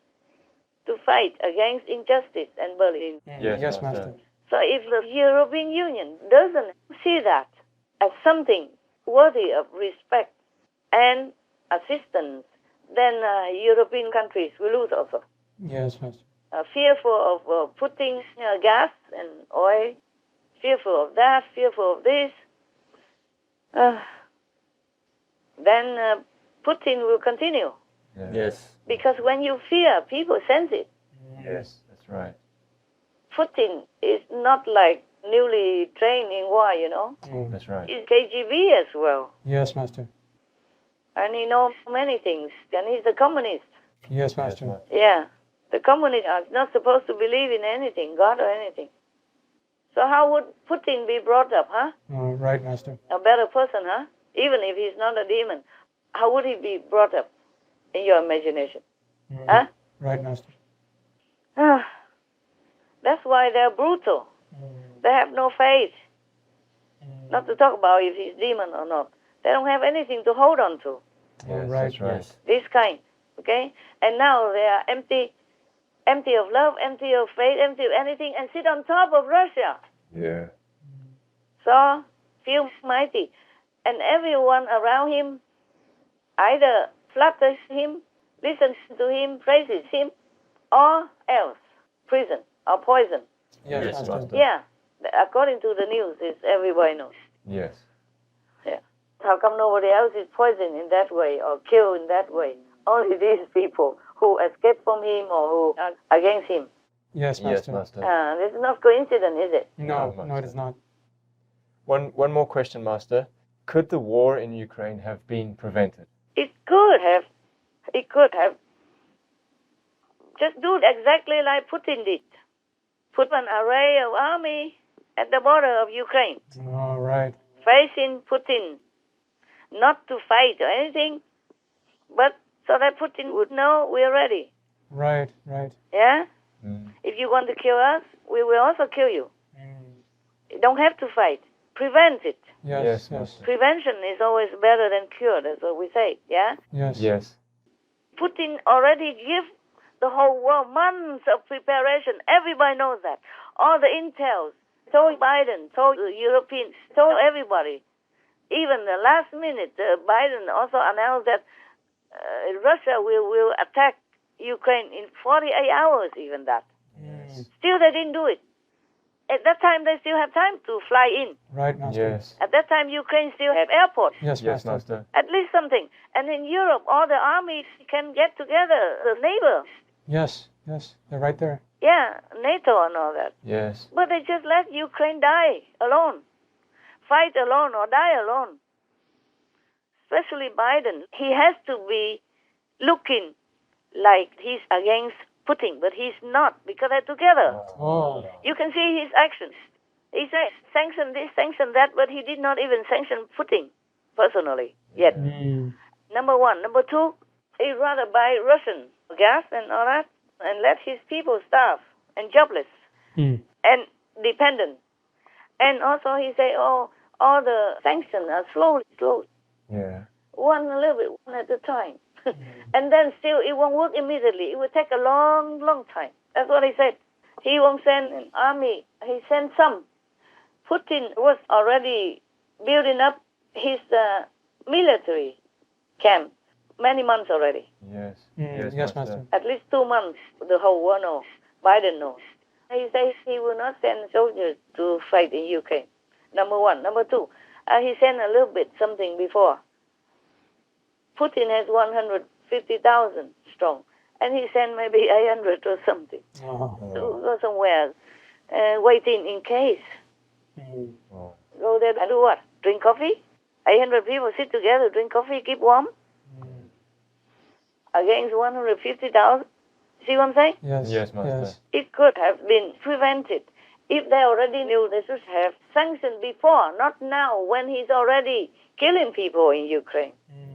to fight against injustice and bullying. Yes, Master. So if the European Union doesn't see that as something worthy of respect and assistance, then European countries will lose also. Yes, Master. Fearful of putting gas and oil, fearful of that, fearful of this, then Putin will continue. Yes. Because when you fear, people sense it. Yes, that's right. Putin is not like newly trained in war, you know. That's right. He's KGB as well. Yes, Master. And he knows many things. And he's a communist. Yes, Master. Yeah. The communists are not supposed to believe in anything, God or anything. So how would Putin be brought up, huh? Right, Master. A better person, huh? Even if he's not a demon. How would he be brought up in your imagination? Huh? Right, Master. That's why they're brutal. They have no faith. Not to talk about if he's demon or not. They don't have anything to hold on to. Yes, right. that's right. Yes. This kind, okay? And now they are empty of love, empty of faith, empty of anything, and sit on top of Russia. Yeah. So, feel mighty. And everyone around him either flatters him, listens to him, praises him, or else prison or poison. Yes, Yes, Master. Master. Yeah, according to the news, everybody knows. Yes. Yeah. How come nobody else is poisoned in that way or killed in that way? Only these people who escape from him or who are against him. Yes, Yes, Master. Master. This is not coincidence, is it? No, No, no, it is not. One more question, Master. Could the war in Ukraine have been prevented? It could have. It could have. Just do exactly like Putin did. Put an array of army at the border of Ukraine, All right. facing Putin, not to fight or anything, but so that Putin would know we're ready. Right, right. Yeah? Mm. If you want to kill us, we will also kill you. You don't have to fight. Prevent it. Yes, Yes, yes, Master. Prevention is always better than cure. That's what we say. Yeah? yes. Yes. Putin already give the whole world months of preparation. Everybody knows that. All the intels told Biden, told the Europeans, told everybody. Even the last minute, Biden also announced that Russia will attack Ukraine in 48 hours, even that. Still, they didn't do it. At that time, they still have time to fly in. Right, Master. Yes. At that time, Ukraine still have airports. Yes, Yes, Master. Master. At least something. And in Europe, all the armies can get together, the neighbors. Yes, yes. They're right there. Yeah, NATO and all that. Yes. But they just let Ukraine die alone. Fight alone or die alone. Especially Biden. He has to be looking like he's against Putin, but he's not because they're together. Oh, You can see his actions. He said sanction this, sanction that, but he did not even sanction Putin personally yet. Number one. Number two, he'd rather buy Russian gas and all that and let his people starve and jobless and dependent. And also he say, oh, all the sanctions are slow. Yeah. One a little bit, one at a time. And then still it won't work immediately. It will take a long, long time. That's what he said. He won't send an army. He sent some. Putin was already building up his military camp many months already. Yes. yes, Master. At least 2 months, the whole world knows. Biden knows. He says he will not send soldiers to fight in Ukraine. Number one. Number two, he sent a little bit something before. Putin has 150,000 strong, and he sent maybe 800 or something to go somewhere, waiting in case. Oh. Go there and do what? Drink coffee? 800 people sit together, drink coffee, keep warm? Against 150,000? See what I'm saying? Yes, Yes, Master. yes. It could have been prevented If they already knew, they should have sanctioned before, not now when he's already killing people in Ukraine.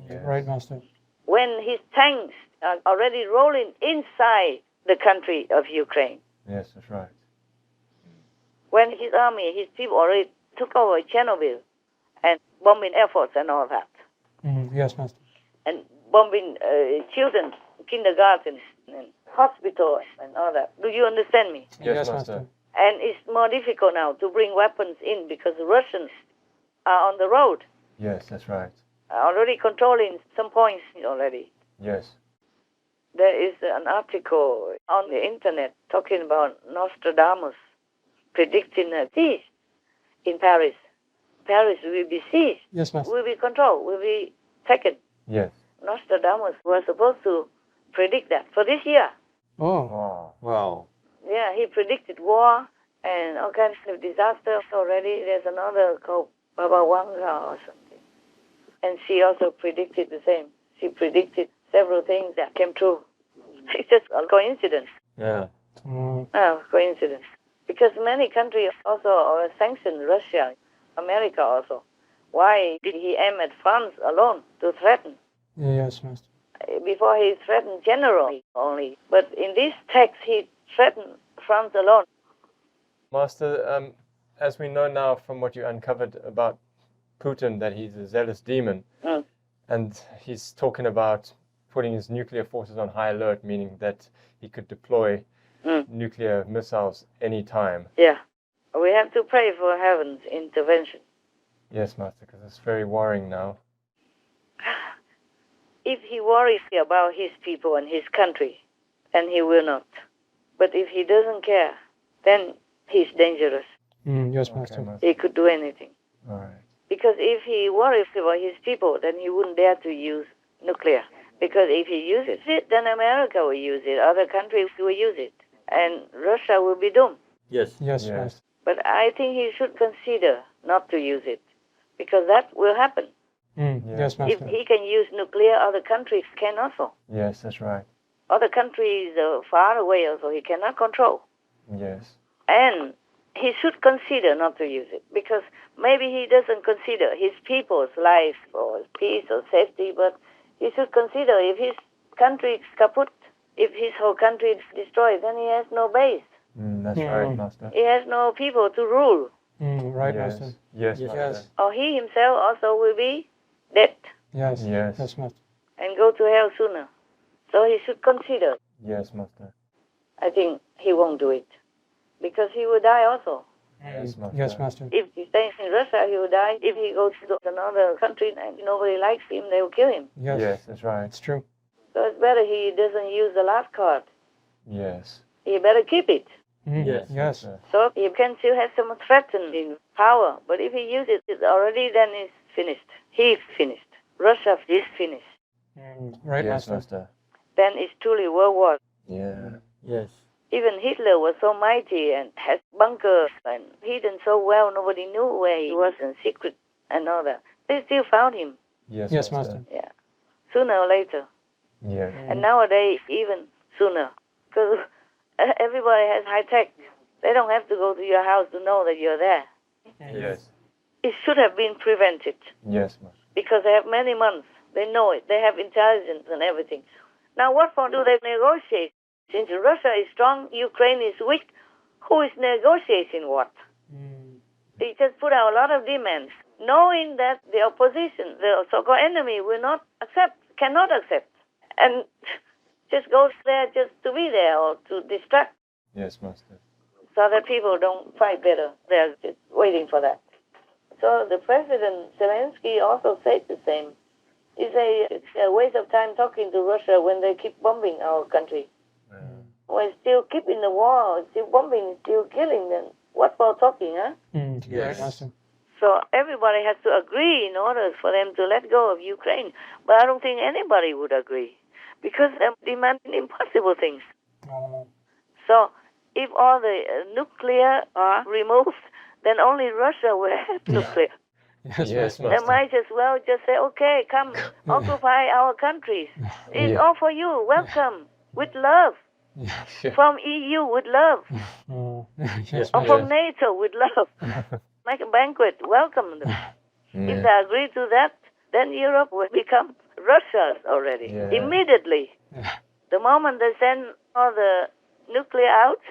Yes. Right, Master. When his tanks are already rolling inside the country of Ukraine. Yes, that's right. When his army, his people already took over Chernobyl and bombing airports and all that. Yes, Master. And bombing children, kindergartens and hospitals and all that. Do you understand me? Yes, Master. And it's more difficult now to bring weapons in because the Russians are on the road, Yes, that's right. are already controlling some points already. Yes. There is an article on the internet talking about Nostradamus predicting a siege in Paris. Paris will be seized, Yes, Master. will be controlled, will be taken. Yes. Nostradamus was supposed to predict that for this year. Oh, Wow. Wow. Yeah, he predicted war and all kinds of disasters already. There's another called Baba Wanga or something. And she also predicted the same. She predicted several things that came true. It's just a coincidence. Yeah. Oh, coincidence. Because many countries also sanctioned Russia, America also. Why did he aim at France alone to threaten? yes, Master. Before he threatened generally only. But in this text, he threatened France alone. Master, as we know now from what you uncovered about Putin, that he's a zealous demon, and he's talking about putting his nuclear forces on high alert, meaning that he could deploy nuclear missiles anytime. Yeah. We have to pray for heaven's intervention. Yes, Master, because it's very worrying now. If he worries about his people and his country, then he will not. But if he doesn't care, then he's dangerous. Yes, Okay, Master. Master. He could do anything. All right. Because if he worries about his people, then he wouldn't dare to use nuclear. Because if he uses it, then America will use it. Other countries will use it. And Russia will be doomed. Yes. Yes, Yes. Master. But I think he should consider not to use it. Because that will happen. Yes, If Master. he can use nuclear, other countries can also. Yes, that's right. Other countries far away also he cannot control. Yes. And he should consider not to use it. Because maybe he doesn't consider his people's life or peace or safety, but he should consider if his country is kaput, if his whole country is destroyed, then he has no base. That's right, Master. He has no people to rule. Right, Yes. Master. Yes, Yes. Master. Or he himself also will be dead Yes. Yes. Yes, Master. and go to hell sooner. So he should consider. Yes, Master. I think he won't do it. Because he will die also. Yes, Master. Yes, Master. If he stays in Russia, he will die. If he goes to another country and nobody likes him, they will kill him. Yes. Yes, that's right. It's true. So it's better he doesn't use the last card. Yes. He better keep it. Yes. Yes. Master. So he can still have some threatening power. But if he uses it already, then it's finished. He's finished. Russia is finished. Right, Yes, Master. Master. Then it's truly World War. Yeah. Yes. Even Hitler was so mighty and had bunkers and hidden so well, nobody knew where he was in secret and all that. They still found him. Yes, Yes, Master. Master. Yeah. Sooner or later. Yeah. And nowadays, even sooner. Because everybody has high tech. They don't have to go to your house to know that you're there. Yes. It should have been prevented. Yes, Master. Because they have many months. They know it. They have intelligence and everything. Now, what for do they negotiate? Since Russia is strong, Ukraine is weak, who is negotiating what? They just put out a lot of demands, knowing that the opposition, the so-called enemy, will not accept, cannot accept, and just goes there just to be there or to distract, Yes, Master. so that people don't fight better. They're just waiting for that. So the President Zelensky also said the same. He said it's a waste of time talking to Russia when they keep bombing our country. When still keeping the war, still bombing, still killing, then what for talking, huh? Right, Yes. Master. So everybody has to agree in order for them to let go of Ukraine. But I don't think anybody would agree because they're demanding impossible things. So if all the nuclear are removed, then only Russia will have nuclear. Yes, Yes, Master. They Master. might as well just say, okay, come, occupy our countries. It's Yeah. all for you. Welcome. With love. Yeah. From EU with love, Oh, Yes, or Master. from NATO with love. Make a banquet, welcome them. If they agree to that, then Europe will become Russia's already, Yeah. immediately. The moment they send all the nuclear out,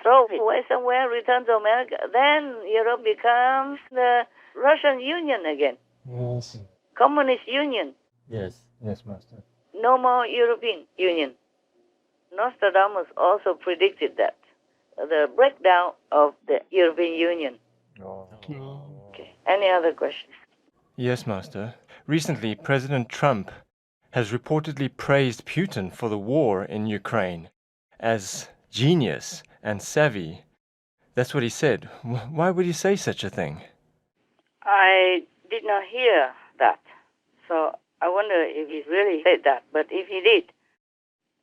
throw it away somewhere, return to America, then Europe becomes the Russian Union again, yes. Communist Union. Yes. Yes, Master. No more European Union. Nostradamus also predicted that, the breakdown of the European Union. Oh. Okay. Any other questions? Yes, Master. Recently, President Trump has reportedly praised Putin for the war in Ukraine as genius and savvy. That's what he said. Why would he say such a thing? I did not hear that. So I wonder if he really said that. But if he did,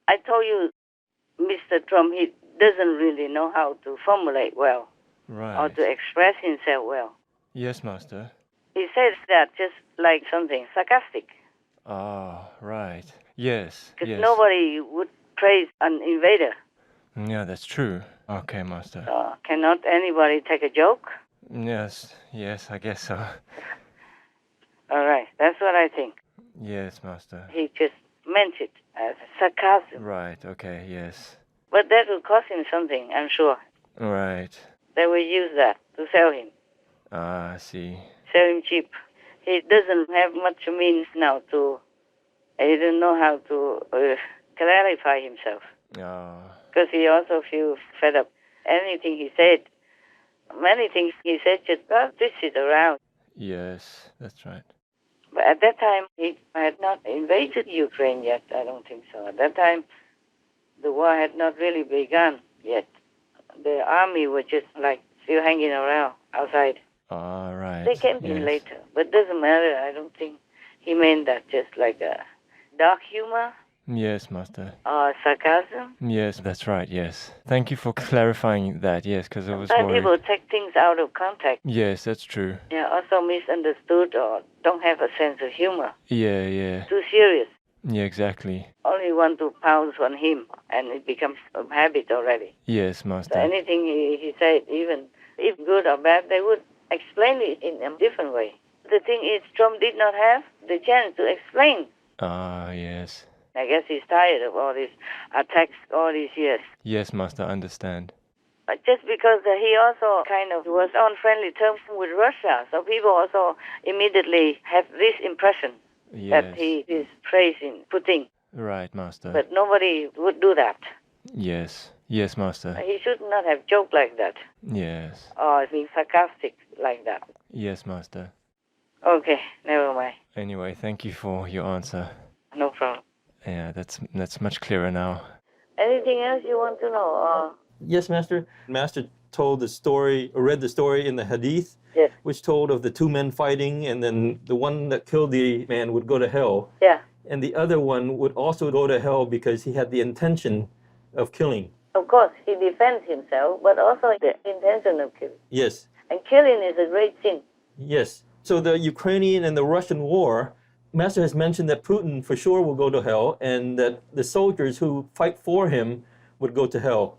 I told you, Mr. Trump, he doesn't really know how to formulate well or Right. to express himself well. Yes, Master. He says that just like something sarcastic. Ah, right. Yes. Because Yes. nobody would praise an invader. Yeah, that's true. Okay, Master. So cannot anybody take a joke? Yes. Yes, I guess so. All right. That's what I think. Yes, Master. He just meant it as sarcasm. Right. Okay. Yes. But that will cost him something, I'm sure. Right. They will use that to sell him. Ah, I see. Sell him cheap. He doesn't have much means now to, he doesn't know how to clarify himself. Ah. Because he also feels fed up. Anything he said, many things he said just got twisted around. Yes, that's right. But at that time, he had not invaded Ukraine yet. I don't think so. At that time, the war had not really begun yet. The army was just like still hanging around outside. Ah, right. They came in later, but it doesn't matter. I don't think he meant that just like a dark humor Yes, Master. or sarcasm. Yes, that's right. Yes. Thank you for clarifying that. Yes, because I was Sometimes worried. people take things out of context. Yes, that's true. Yeah, also misunderstood or don't have a sense of humor. Yeah, yeah. Too serious. Yeah, exactly. Only want to pounce on him, and it becomes a habit already. Yes, So Master. anything he said, even if good or bad, they would explain it in a different way. The thing is, Trump did not have the chance to explain. Ah, yes. I guess he's tired of all these attacks all these years. Yes, Master, understand. But just because he also kind of was on friendly terms with Russia, so people also immediately have this impression that Yes. he is praising Putin. Right, Master. But nobody would do that. Yes. Yes, Master. He should not have joked like that Yes. or been sarcastic like that. Yes, Master. Okay, never mind. Anyway, thank you for your answer. No problem. Yeah, that's much clearer now. Anything else you want to know? Yes, Master. Master told the story, or read the story in the Hadith, Yes. which told of the two men fighting, and then the one that killed the man would go to hell, Yeah, and the other one would also go to hell because he had the intention of killing. of course, he defends himself, but also the intention of killing. Yes, And killing is a great sin. yes. So the Ukrainian and the Russian war, Master has mentioned that Putin for sure will go to hell, and that the soldiers who fight for him would go to hell.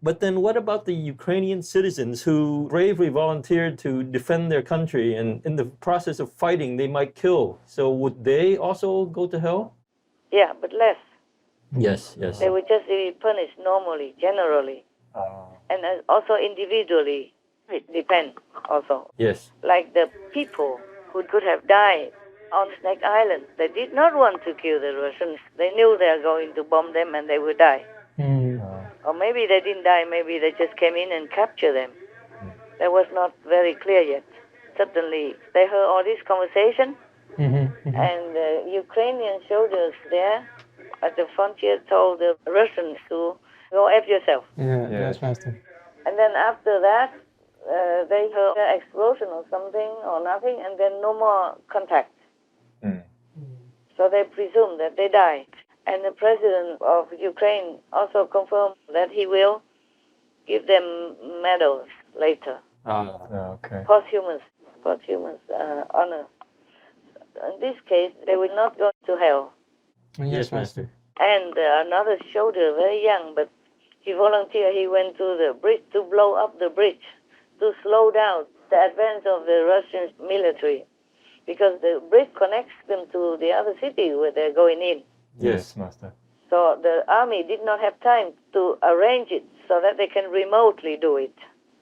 But then what about the Ukrainian citizens who bravely volunteered to defend their country, and in the process of fighting they might kill? So would they also go to hell? Yeah, but less. Yes, yes. They would just be punished normally, generally, and also individually. It depends also. Yes. Like the people who could have died on Snake Island, they did not want to kill the Russians. They knew they were going to bomb them and they would die. Or maybe they didn't die, maybe they just came in and captured them. That was not very clear yet. Suddenly, they heard all this conversation, and the Ukrainian soldiers there at the frontier told the Russians to go F yourself. Yeah, Yeah. yes, Master. And then after that, they heard an explosion or something or nothing, and then no more contact. So they presume that they died. And the president of Ukraine also confirmed that he will give them medals later, Okay. posthumous honor. In this case, they will not go to hell. Yes, Master. And another soldier, very young, but he volunteered. He went to the bridge to blow up the bridge, to slow down the advance of the Russian military, because the bridge connects them to the other city where they're going in. Yes, Master. So the army did not have time to arrange it so that they can remotely do it.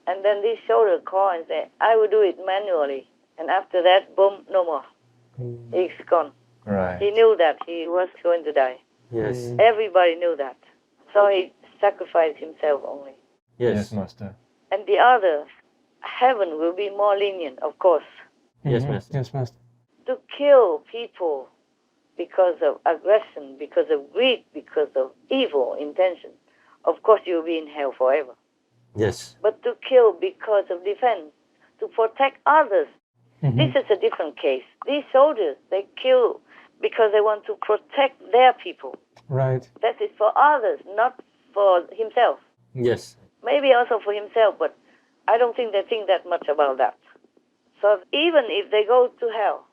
And then this soldier called and said, I will do it manually. And after that, boom, no more. He's gone. Right. He knew that he was going to die. Yes. Everybody knew that. So he sacrificed himself only. Yes, Master. And the other, heaven will be more lenient, of course. Yes, Master. Yes, Master. To kill people because of aggression, because of greed, because of evil intention, of course you'll be in hell forever. Yes. But to kill because of defense, to protect others, this is a different case. These soldiers, they kill because they want to protect their people. Right. That is for others, not for himself. Yes. Maybe also for himself, but I don't think they think that much about that. So even if they go to hell,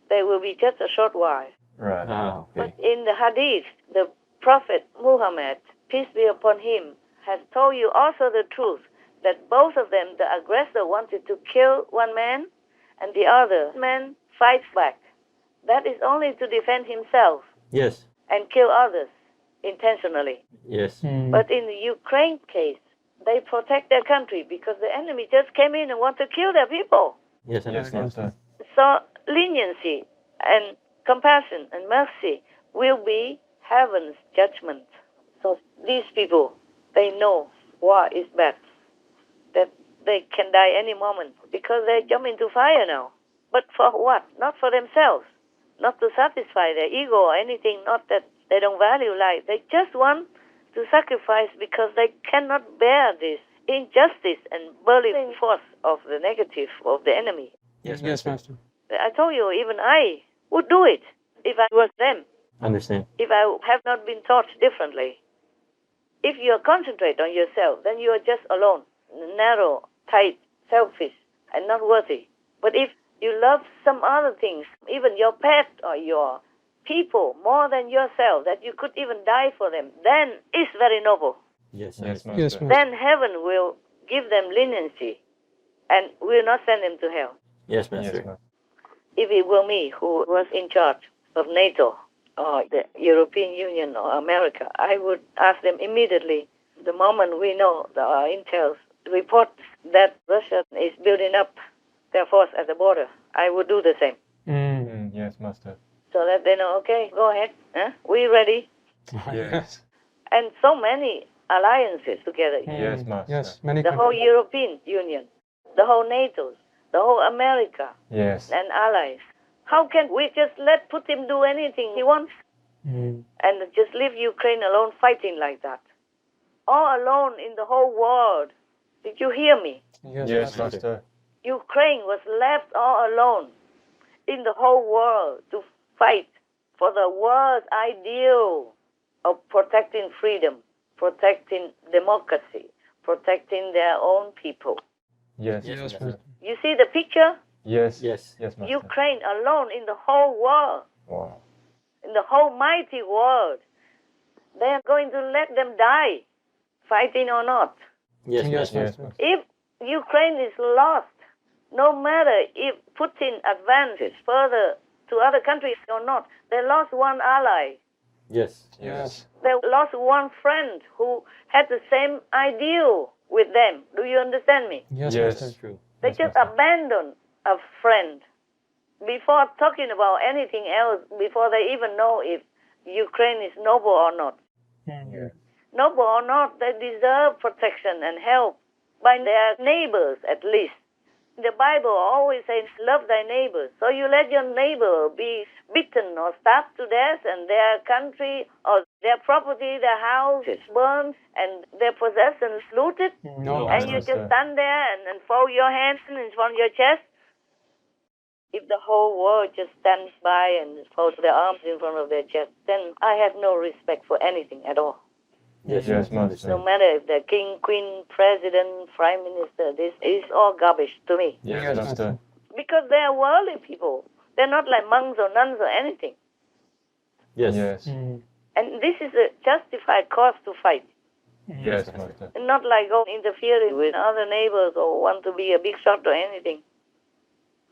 they will be just a short while. Right. Ah, But okay. in the Hadith, the Prophet Muhammad, peace be upon him, has told you also the truth, that both of them, the aggressor wanted to kill one man, and the other man fights back. That is only to defend himself Yes. and kill others intentionally. Yes. But in the Ukraine case, they protect their country because the enemy just came in and want to kill their people. Yes, I Yes, understand. Master. So leniency and compassion and mercy will be heaven's judgment. So these people, they know war is bad, that they can die any moment because they jump into fire now. But for what? Not for themselves, not to satisfy their ego or anything, not that they don't value life. They just want to sacrifice because they cannot bear this injustice and burning force of the negative of the enemy. Yes, Yes, Master. Master. I told you, even I would do it if I was them, Understand. if I have not been taught differently. If you concentrate on yourself, then you are just alone, narrow, tight, selfish, and not worthy. But if you love some other things, even your pet or your people, more than yourself, that you could even die for them, then it's very noble. Yes, I Yes, understand. Yes, Master. Master. Then heaven will give them leniency and will not send them to hell. Yes, Yes, Master. Master. If it were me who was in charge of NATO or the European Union or America, I would ask them immediately, the moment we know the intel reports that Russia is building up their force at the border, I would do the same. Yes, Master. So that they know, okay, go ahead, we're ready. Yes. And so many alliances together. Yes, Master. Yes, many The whole countries. European Union, the whole NATO, the whole America, Yes. and allies. How can we just let Putin do anything he wants and just leave Ukraine alone fighting like that? All alone in the whole world. Did you hear me? Yes, Yes, Master. Master. Ukraine was left all alone in the whole world to fight for the world's ideal of protecting freedom, protecting democracy, protecting their own people. Yes, Yes, Master. Master. You see the picture? Yes. Yes. Yes, Master. Ukraine alone in the whole world, Wow. in the whole mighty world. They are going to let them die, fighting or not. Yes, Yes, Master. Yes, Master. Master. If Ukraine is lost, no matter if Putin advances further to other countries or not, they lost one ally. Yes. Yes. They lost one friend who had the same ideal with them. Do you understand me? Yes, Yes. Master. True. They Yes, just Master. abandoned a friend. Before talking about anything else, before they even know if Ukraine is noble or not. Noble or not, they deserve protection and help by their neighbors at least. The Bible always says, love thy neighbor. So you let your neighbor be beaten or starved to death and their country or their property, their house is burned and their possessions looted. No, And you Master. just stand there and fold your hands in front of your chest. If the whole world just stands by and folds their arms in front of their chest, then I have no respect for anything at all. Yes, Yes, No Master. matter if they're king, queen, president, prime minister, this is all garbage to me. Yes, Yes, Master. Because they are worldly people. They're not like monks or nuns or anything. Yes. Yes. And this is a justified cause to fight. Yes, Master. And not like go interfering with other neighbors or want to be a big shot or anything.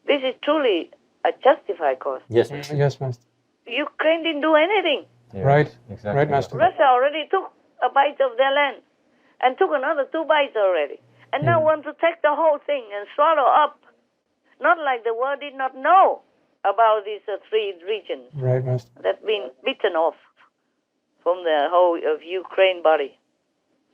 This is truly a justified cause. Yes, Master. Yes, Master. Ukraine didn't do anything. Yes, Right. Exactly. Right, Master. Russia already took a bite of their land and took another 2 bites already. And now want to take the whole thing and swallow up. Not like the world did not know about these 3 regions Right, Master. that been bitten off from the whole of Ukraine body.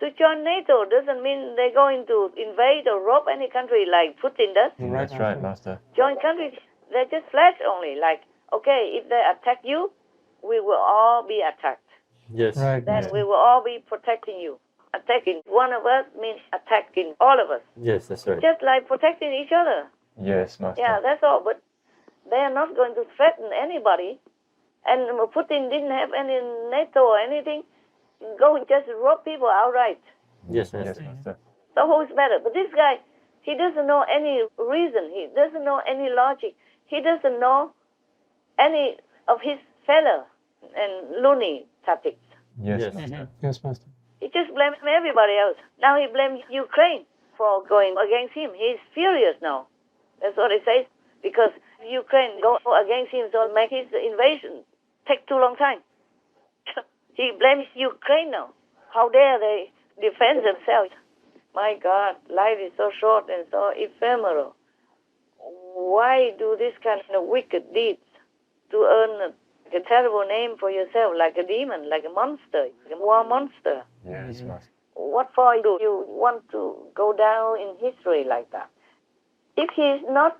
To join NATO doesn't mean they're going to invade or rob any country like Putin does. Right, That's right, Master. Join countries, they're just flash only. Like, okay, if they attack you, we will all be attacked. Yes. Right, Then Master. we will all be protecting you. Attacking one of us means attacking all of us. Yes, that's right. Just like protecting each other. Yes, Master. Yeah, that's all. But they are not going to threaten anybody. And Putin didn't have any NATO or anything. Go and just rob people outright. Yes, Yes, Master. Master. So who's better? But this guy, he doesn't know any reason. He doesn't know any logic. He doesn't know any of his fellow and loony tactics. Yes, Yes. Master. Yes, Master. He just blames everybody else. Now he blames Ukraine for going against him. He's furious now. That's what he says. Because Ukraine go against him, so make his invasion take too long time. He blames Ukraine now. How dare they defend themselves? My God, life is so short and so ephemeral. Why do this kind of wicked deeds to earn a terrible name for yourself, like a demon, like a monster, like a war monster? Yes, Master. What for do you want to go down in history like that? If he's not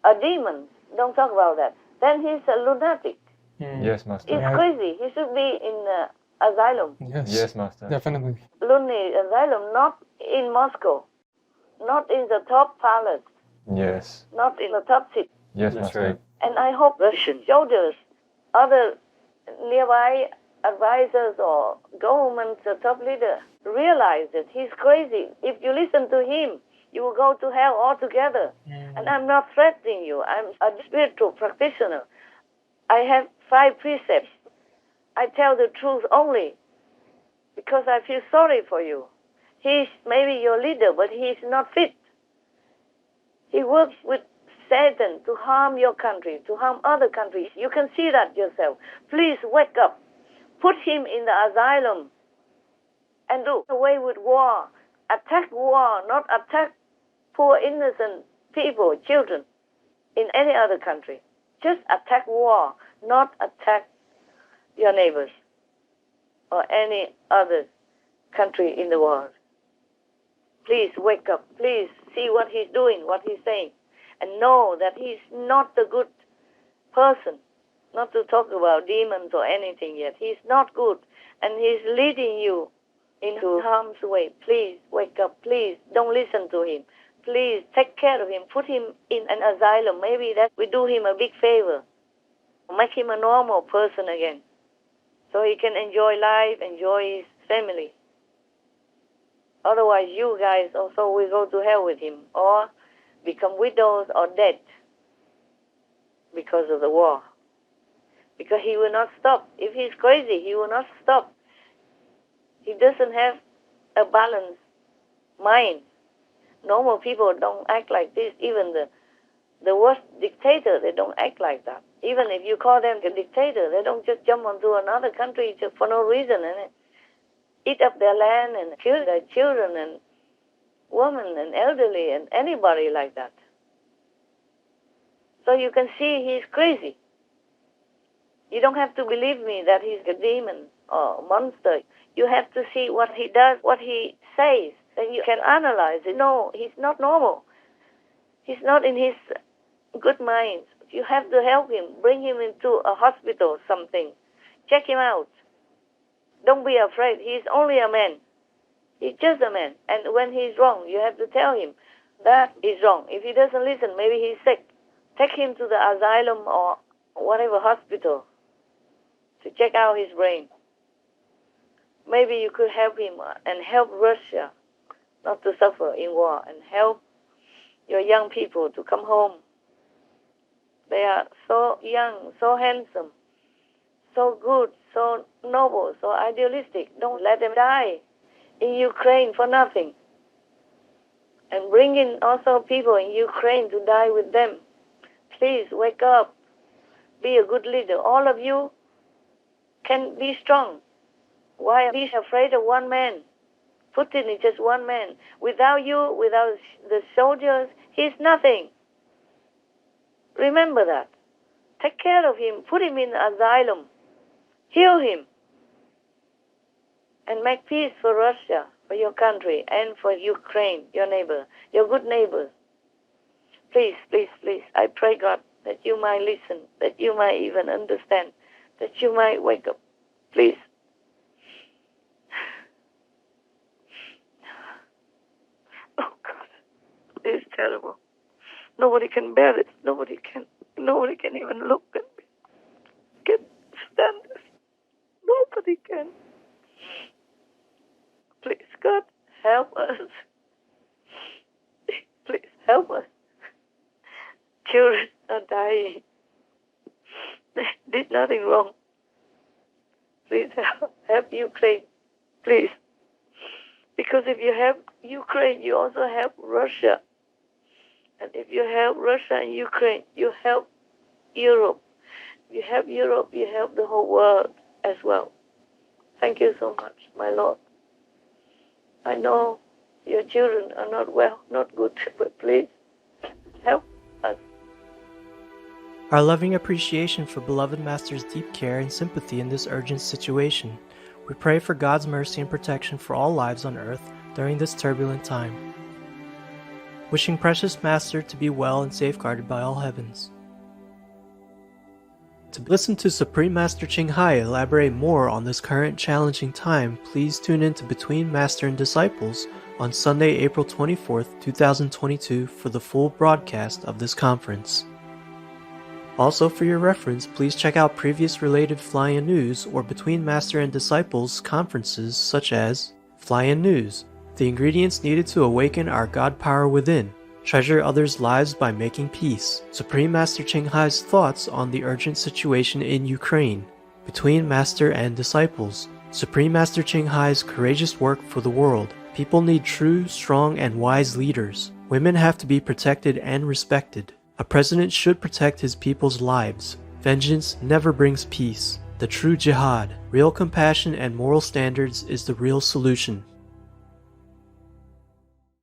a demon, don't talk about that. Then he's a lunatic. Yes, Master. He's Right. crazy. He should be in asylum. Yes. Yes, Master. Definitely. Loony asylum, not in Moscow, not in the top palace, Yes. not in the top city. Yes, That's Master. right. And I hope Russian soldiers, other nearby advisors or government top leader realize that he's crazy. If you listen to him, you will go to hell altogether. And I'm not threatening you. I'm a spiritual practitioner. I have 5 precepts. I tell the truth only because I feel sorry for you. He's maybe your leader, but he's not fit. He works with Satan to harm your country, to harm other countries. You can see that yourself. Please wake up. Put him in the asylum and do away with war. Attack war, not attack poor innocent people, children, in any other country. Just attack war, not attack your neighbors or any other country in the world. Please wake up. Please see what he's doing, what he's saying, and know that he's not a good person. Not to talk about demons or anything yet. He's not good, and he's leading you into harm's way. Please wake up. Please don't listen to him. Please take care of him. Put him in an asylum. Maybe that will do him a big favor. Make him a normal person again, so he can enjoy life, enjoy his family. Otherwise, you guys also will go to hell with him, or become widows or dead because of the war. Because he will not stop. If he's crazy, he will not stop. He doesn't have a balanced mind. Normal people don't act like this. Even the worst dictator, they don't act like that. Even if you call them a dictator, they don't just jump onto another country just for no reason and eat up their land and kill their children and women and elderly and anybody like that. So you can see he's crazy. You don't have to believe me that he's a demon or monster. You have to see what he does, what he says. Then you can analyze it. No, he's not normal. He's not in his good mind. You have to help him, bring him into a hospital, something. Check him out. Don't be afraid. He's only a man. He's just a man. And when he's wrong, you have to tell him that is wrong. If he doesn't listen, maybe he's sick. Take him to the asylum or whatever hospital to check out his brain. Maybe you could help him and help Russia not to suffer in war, and help your young people to come home. They are so young, so handsome, so good, so noble, so idealistic. Don't let them die in Ukraine for nothing. And bring in also people in Ukraine to die with them. Please wake up. Be a good leader. All of you can be strong. Why be afraid of one man? Putin is just one man. Without you, without the soldiers, he's nothing. Remember that. Take care of him. Put him in asylum. Heal him. And make peace for Russia, for your country, and for Ukraine, your neighbor, your good neighbors. Please, please, please, I pray, God, that you might listen, that you might even understand, that you might wake up. Please. Oh, God, this is terrible. Nobody can bear it. Nobody can even look at me. Can stand this. Nobody can. Please, God, help us. Please, help us. Children are dying. They did nothing wrong. Please help Ukraine. Please. Because if you help Ukraine, you also help Russia. And if you help Russia and Ukraine, you help Europe. If you help Europe, you help the whole world as well. Thank you so much, my Lord. I know your children are not well, not good, but please help us. Our loving appreciation for beloved Master's deep care and sympathy in this urgent situation. We pray for God's mercy and protection for all lives on earth during this turbulent time. Wishing precious Master to be well and safeguarded by all heavens. To listen to Supreme Master Ching Hai elaborate more on this current challenging time, please tune in to Between Master and Disciples on Sunday, April 24th, 2022 for the full broadcast of this conference. Also, for your reference, please check out previous related Fly-In News or Between Master and Disciples conferences such as Fly-In News, The Ingredients Needed to Awaken Our God Power Within, Treasure Others' Lives by Making Peace, Supreme Master Ching Hai's Thoughts on the Urgent Situation in Ukraine, Between Master and Disciples, Supreme Master Ching Hai's Courageous Work for the World. People need true, strong, and wise leaders. Women have to be protected and respected. A president should protect his people's lives. Vengeance never brings peace. The true jihad, real compassion and moral standards is the real solution.